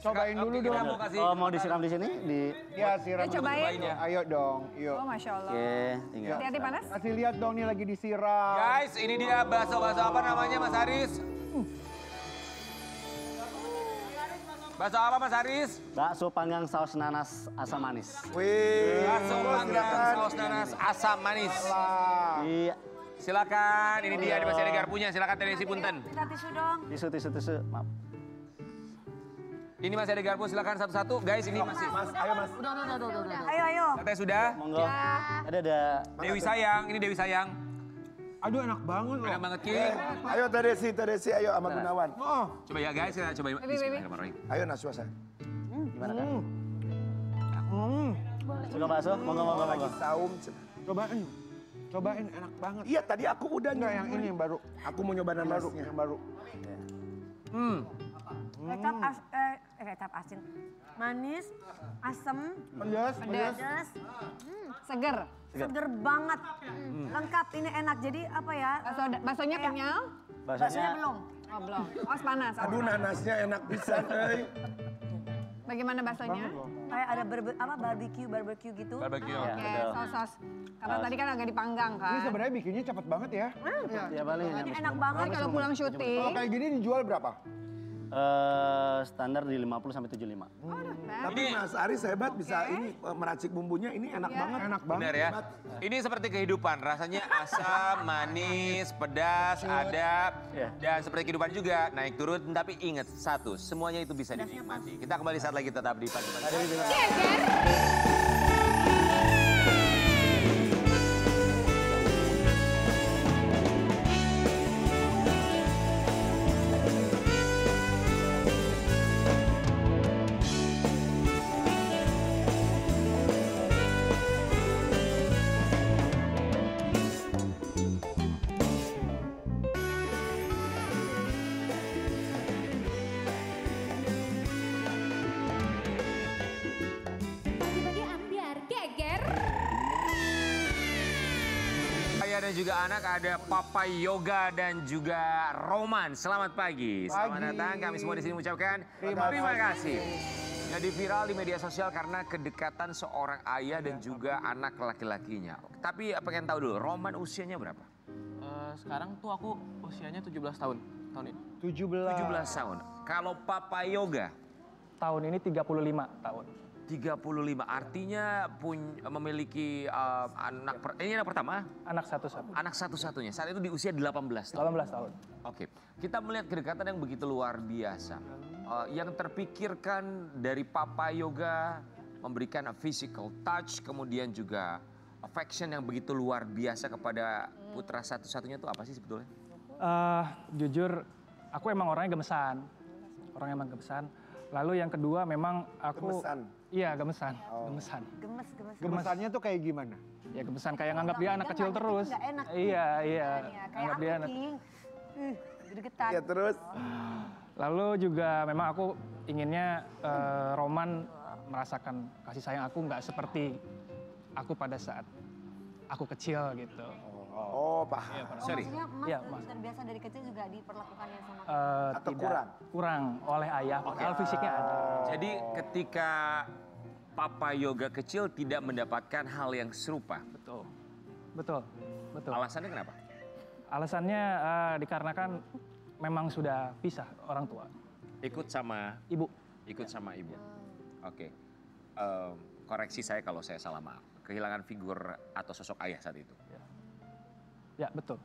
Cobain dulu kita dong. mau kasih. Oh mau disiram di sini? Ya siram. Ya, cobain. dulu. Ayo dong, yuk. Oh Masya Allah. Oke, tinggal. Hati-hati panas. Kasih lihat dong nih lagi disiram. Guys, ini dia bakso-bakso apa namanya Mas Aris? Bakso apa Mas Aris? Bakso panggang saus nanas asam manis. Wih. Bakso panggang silakan. saus nanas asam manis. Iya. Silakan, ini dia masih ada garpunya. Silakan Teh Desi punten. Kita tisu dong. Tisu. Maaf. Ini masih ada garpu, silakan satu-satu. Guys, ini masih. Mas, ayo Mas. Udah. Ayo. Teh sudah? Monggo. Ada. Dewi sayang, ini Dewi sayang. Aduh enak banget loh. Enak banget King. Ayo Teh Desi, ayo sama Gunawan. Oh, Coba ya guys, kita coba. Bismillahirrahmanirrahim. Ayo Najwa saya. Gimana kan? hmm. Suka bakso? Monggo. Lagi saum. Cobain enak banget. Iya tadi aku udah Enggak yang ini yang baru. Aku mau nyoba nanasnya. Yang baru. Kecap asin. Manis, asam, Pedas. pedas, Seger. seger banget. Lengkap, ini enak. Jadi apa ya? Baksonya kenyal? Baksonya belum. Oh belum. Oh panas. Aduh nanasnya enak pisan, euy. Bagaimana baksonya? Kayak ada barbecue gitu. Barbecue. Ya, Oke, betul. saus. Karena tadi kan agak dipanggang Ini kan. sebenarnya bikinnya cepet banget ya. Ya paling. Ini enak banget. Nanti kalau pulang Kalau syuting. kayak gini dijual berapa? Standar di 50 sampai 75. Tapi Mas Aris hebat bisa ini meracik bumbunya ini enak banget. Enak banget. Benar ya. Ini seperti kehidupan, rasanya asam, manis, pedas, ada. Dan seperti kehidupan juga, naik turun. Tapi ingat satu, semuanya itu bisa dinikmati. Kita kembali saat lagi tetap di Pagi-Pagi. Pagi-pagi ambiar geger. Ayah dan juga anak ada Papa Yoga dan juga Roman. Selamat pagi. Selamat datang. Kami semua di sini mengucapkan terima kasih. Jadi viral di media sosial karena kedekatan seorang ayah dan juga anak laki-lakinya. Tapi pengen tahu dulu, Roman usianya berapa? Sekarang tuh aku usianya 17 tahun ini. 17. 17 tahun. Kalau Papa Yoga? Tahun ini 35 tahun. 35, artinya memiliki ini anak pertama? Anak satu-satunya. Anak satu-satunya, saat itu di usia 18 tahun? 18 tahun. Oke, kita melihat kedekatan yang begitu luar biasa. Yang terpikirkan dari Papa Yoga memberikan physical touch, kemudian juga affection yang begitu luar biasa kepada putra satu-satunya itu apa sih sebetulnya? Jujur, aku emang orangnya gemesan. Lalu yang kedua memang aku... Gemesan? Iya, gemesan. Gemesan. Gemesannya tuh kayak gimana? Ya gemesan kayak nganggap dia anak kecil terus. Nggak enak. Iya. Kayak Anggap dia anak. Gregetan. Ya terus? Lalu juga memang aku inginnya Roman merasakan kasih sayang aku nggak seperti aku pada saat aku kecil gitu. Oh, paham. Sorry. Maksudnya Mas Iya, terbiasa dari kecil juga diperlakukan yang sama. Atau tidak, kurang oleh ayah. Padahal fisiknya ada. Jadi ketika Papa Yoga kecil tidak mendapatkan hal yang serupa. Betul. Alasannya kenapa? Alasannya dikarenakan memang sudah pisah orang tua. Ikut sama ibu. Oke. Koreksi saya kalau saya salah, maaf. Kehilangan figur atau sosok ayah saat itu. Ya, betul.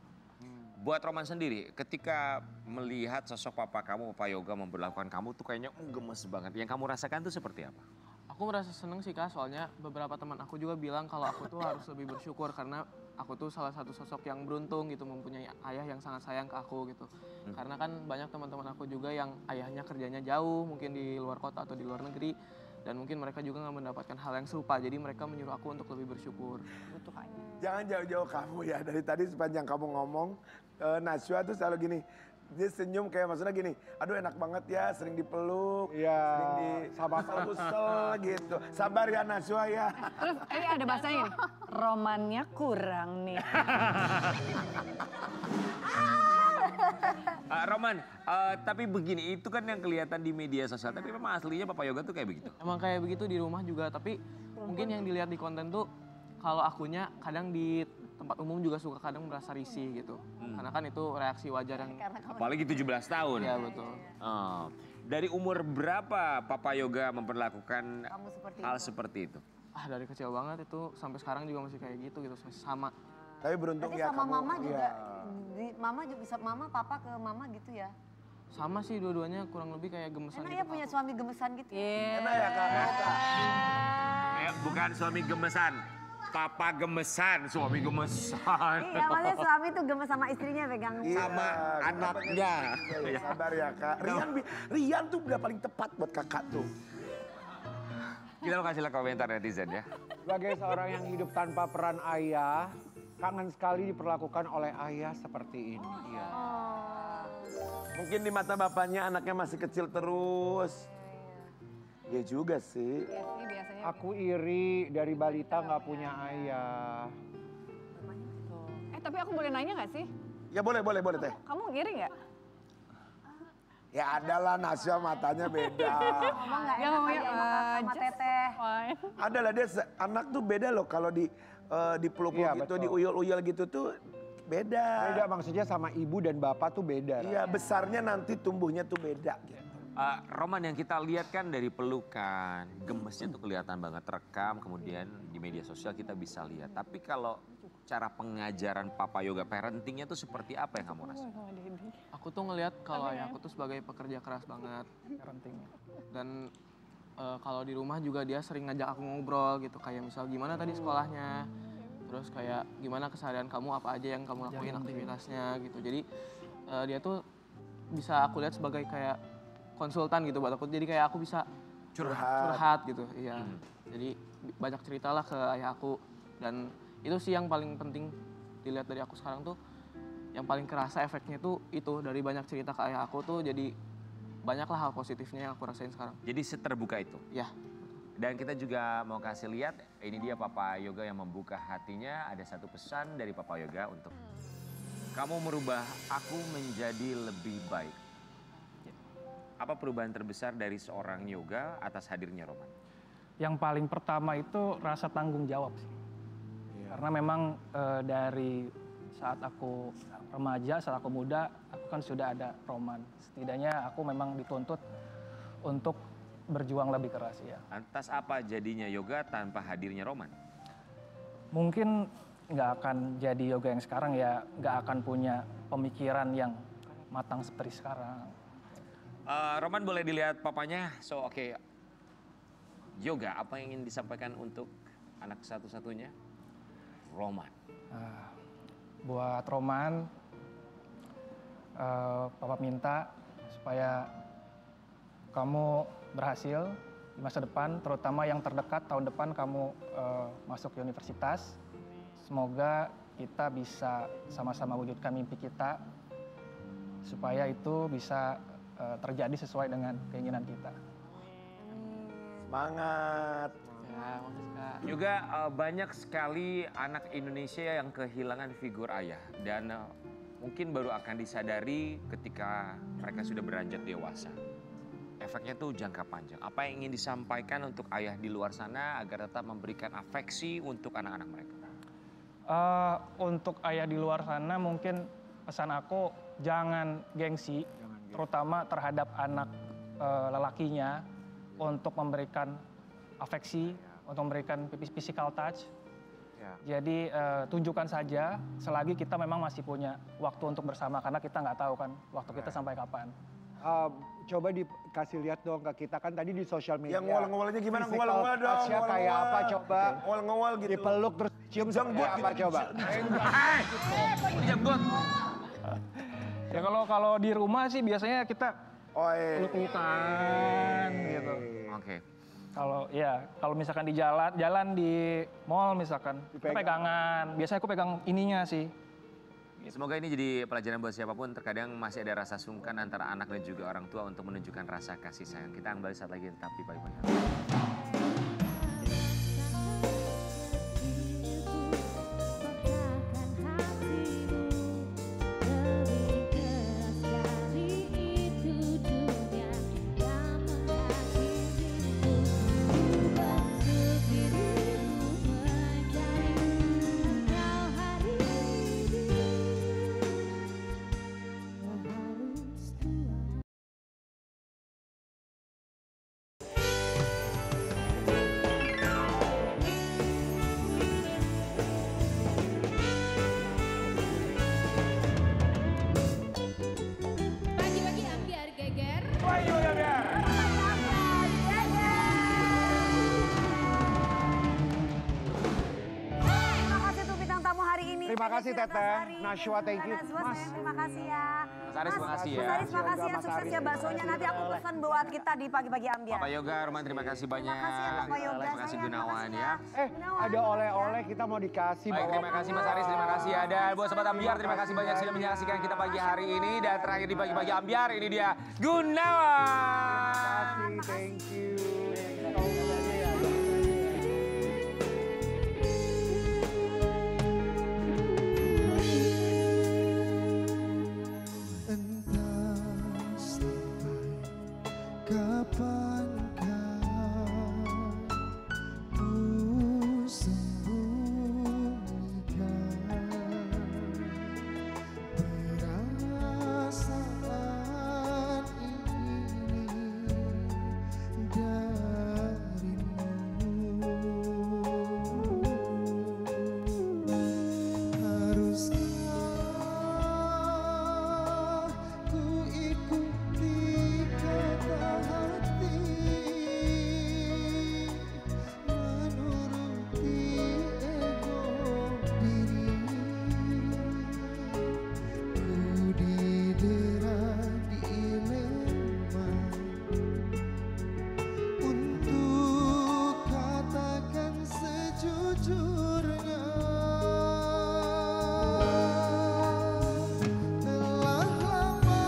Buat Roman sendiri, ketika melihat sosok papa kamu, Papa Yoga memperlakukan kamu tuh kayaknya gemes banget. Yang kamu rasakan tuh seperti apa? Aku merasa seneng sih Kak, soalnya beberapa teman aku juga bilang kalau aku tuh harus lebih bersyukur karena aku tuh salah satu sosok yang beruntung gitu, mempunyai ayah yang sangat sayang ke aku gitu. Karena kan banyak teman-teman aku juga yang ayahnya kerjanya jauh, mungkin di luar kota atau di luar negeri. Dan mungkin mereka juga nggak mendapatkan hal yang serupa, jadi mereka menyuruh aku untuk lebih bersyukur. Jangan jauh-jauh kamu ya, dari tadi sepanjang kamu ngomong, Najwa tuh selalu gini, dia senyum kayak maksudnya gini, aduh enak banget ya, sering dipeluk, sering di usel gitu. Sabar ya Najwa ya. Terus ini ada bahasanya nih, romannya kurang nih. Roman, tapi begini, itu kan yang kelihatan di media sosial, tapi memang aslinya Papa Yoga tuh kayak begitu? Emang kayak begitu di rumah juga, tapi mungkin yang dilihat di konten tuh kalau akunya kadang di tempat umum juga suka kadang merasa risih gitu. Karena kan itu reaksi wajar yang... Apalagi 17 tahun. Iya betul. Dari umur berapa Papa Yoga memperlakukan hal seperti itu? Dari kecil banget itu, sampai sekarang juga masih kayak gitu, masih sama. Tapi beruntung Berarti ya sama kamu. mama juga, mama juga bisa papa ke mama gitu ya? Sama sih dua-duanya kurang lebih kayak gemesan Enak gitu. ya punya suami gemesan gitu. Enak ya Kak. Bukan suami gemesan, Papa gemesan, suami gemesan. Iya, maksudnya suami tuh gemes sama istrinya pegang. Sama anaknya. Sabar ya Kak. Rian tuh udah paling tepat buat kakak tuh. Kita mau kasih komentar netizen ya. Sebagai seorang yang hidup tanpa peran ayah, kangen sekali diperlakukan oleh ayah seperti ini. Iya. Mungkin di mata bapaknya anaknya masih kecil terus. Iya juga sih. Aku iri dari balita nggak punya ayah. Tapi aku boleh nanya nggak sih? Ya boleh teh. Kamu ngiri nggak? Ya adalah Najwa matanya beda. Mama nggak enak aja sama teteh. Adalah dia anak tuh beda loh kalau dipeluk-peluk gitu, diuyul-uyul gitu tuh beda. Beda maksudnya sama ibu dan bapak tuh beda. Iya, besarnya nanti tumbuhnya tuh beda gitu. Roman, yang kita lihat kan dari pelukan, gemesnya tuh kelihatan banget rekam, kemudian di media sosial kita bisa lihat. Tapi kalau cara pengajaran Papa Yoga parentingnya tuh seperti apa yang kamu rasakan? Aku tuh ngelihat kalau ayahku tuh sebagai pekerja keras banget parentingnya. Dan kalau di rumah juga dia sering ngajak aku ngobrol gitu, kayak misal gimana tadi sekolahnya, terus kayak gimana keseharian kamu, apa aja yang kamu lakuin aktivitasnya gitu. Jadi dia tuh bisa aku lihat sebagai kayak konsultan gitu buat aku, jadi kayak aku bisa curhat gitu, iya. Jadi banyak ceritalah ke ayah aku, dan itu sih yang paling penting dilihat dari aku sekarang tuh, yang paling kerasa efeknya tuh itu dari banyak cerita ke ayah aku tuh, jadi banyaklah hal positifnya yang aku rasain sekarang. Jadi seterbuka itu? Ya. Dan kita juga mau kasih lihat, ini dia Papa Yoga yang membuka hatinya, ada satu pesan dari Papa Yoga untuk kamu merubah aku menjadi lebih baik. apa perubahan terbesar dari seorang Yoga atas hadirnya Roman? Yang paling pertama itu rasa tanggung jawab sih. Karena memang dari saat aku remaja, saat aku muda, aku kan sudah ada Roman. Setidaknya aku memang dituntut untuk berjuang lebih keras ya. Lantas apa jadinya Yoga tanpa hadirnya Roman? Mungkin nggak akan jadi Yoga yang sekarang ya, nggak akan punya pemikiran yang matang seperti sekarang. Roman boleh dilihat papanya, so oke. Yoga, apa yang ingin disampaikan untuk anak satu-satunya? Roman. Buat Roman, Papa minta supaya kamu berhasil di masa depan, terutama yang terdekat tahun depan kamu masuk ke universitas. Semoga kita bisa sama-sama wujudkan mimpi kita supaya itu bisa terjadi sesuai dengan keinginan kita. Semangat. Juga banyak sekali anak Indonesia yang kehilangan figur ayah dan mungkin baru akan disadari ketika mereka sudah beranjak dewasa. Efeknya tuh jangka panjang. Apa yang ingin disampaikan untuk ayah di luar sana agar tetap memberikan afeksi untuk anak-anak mereka? Untuk ayah di luar sana mungkin pesan aku jangan gengsi, terutama terhadap anak lelakinya untuk memberikan afeksi, untuk memberikan physical touch. Jadi tunjukkan saja selagi kita memang masih punya waktu untuk bersama karena kita nggak tahu kan waktu kita sampai kapan. Coba dikasih lihat dong ke kita kan tadi di sosial media. Yang ngewal-ngewalnya gimana? Physical Ngewal-ngewal dong. touch-nya kayak apa coba? Ngewal-ngewal gitu. Dipeluk terus cium seperti apa coba? Ya kalau di rumah sih biasanya kita peluk-pelukan gitu. Oke. Kalau misalkan di jalan di mall misalkan kita pegangan. Biasanya aku pegang ininya sih. Semoga ini jadi pelajaran buat siapapun. Terkadang masih ada rasa sungkan antara anak dan juga orang tua untuk menunjukkan rasa kasih sayang. Kita kembali saat lagi tetap di Pagi Pagi. Pagi-pagi ambiar geger. Terima kasih untuk bintang tamu hari ini. Terima kasih Teteh, Nashwa, thank you. Mas, terima kasih ya. Mas Aris, terima kasih ya. Mas Aris, terima kasih ya. Sukses ya baksonya. Nanti aku pesan buat kita di Pagi-Pagi Ambiar. Bapak Yoga, Roman terima kasih banyak. Terima kasih ya Bapak Yoga. Terima kasih Gunawan ya. Ada oleh-oleh kita mau dikasih. Baik, terima kasih Mas Aris, terima kasih ya. Dan buat Sobat Ambiar, terima kasih banyak sudah menyaksikan kita pagi hari ini. Dan terakhir di Pagi-Pagi Ambiar, ini dia Gunawan. Thank you. Entah sampai kapankah ku sembunyikan perasaan ini darimu. Haruskah ku ikuti kata hati, menuruti ego diri, ku didera dilema untuk katakan sejujurnya. Telah lama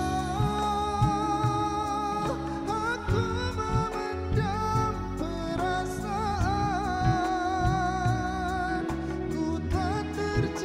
aku memendam perasaan, ku tak terjadi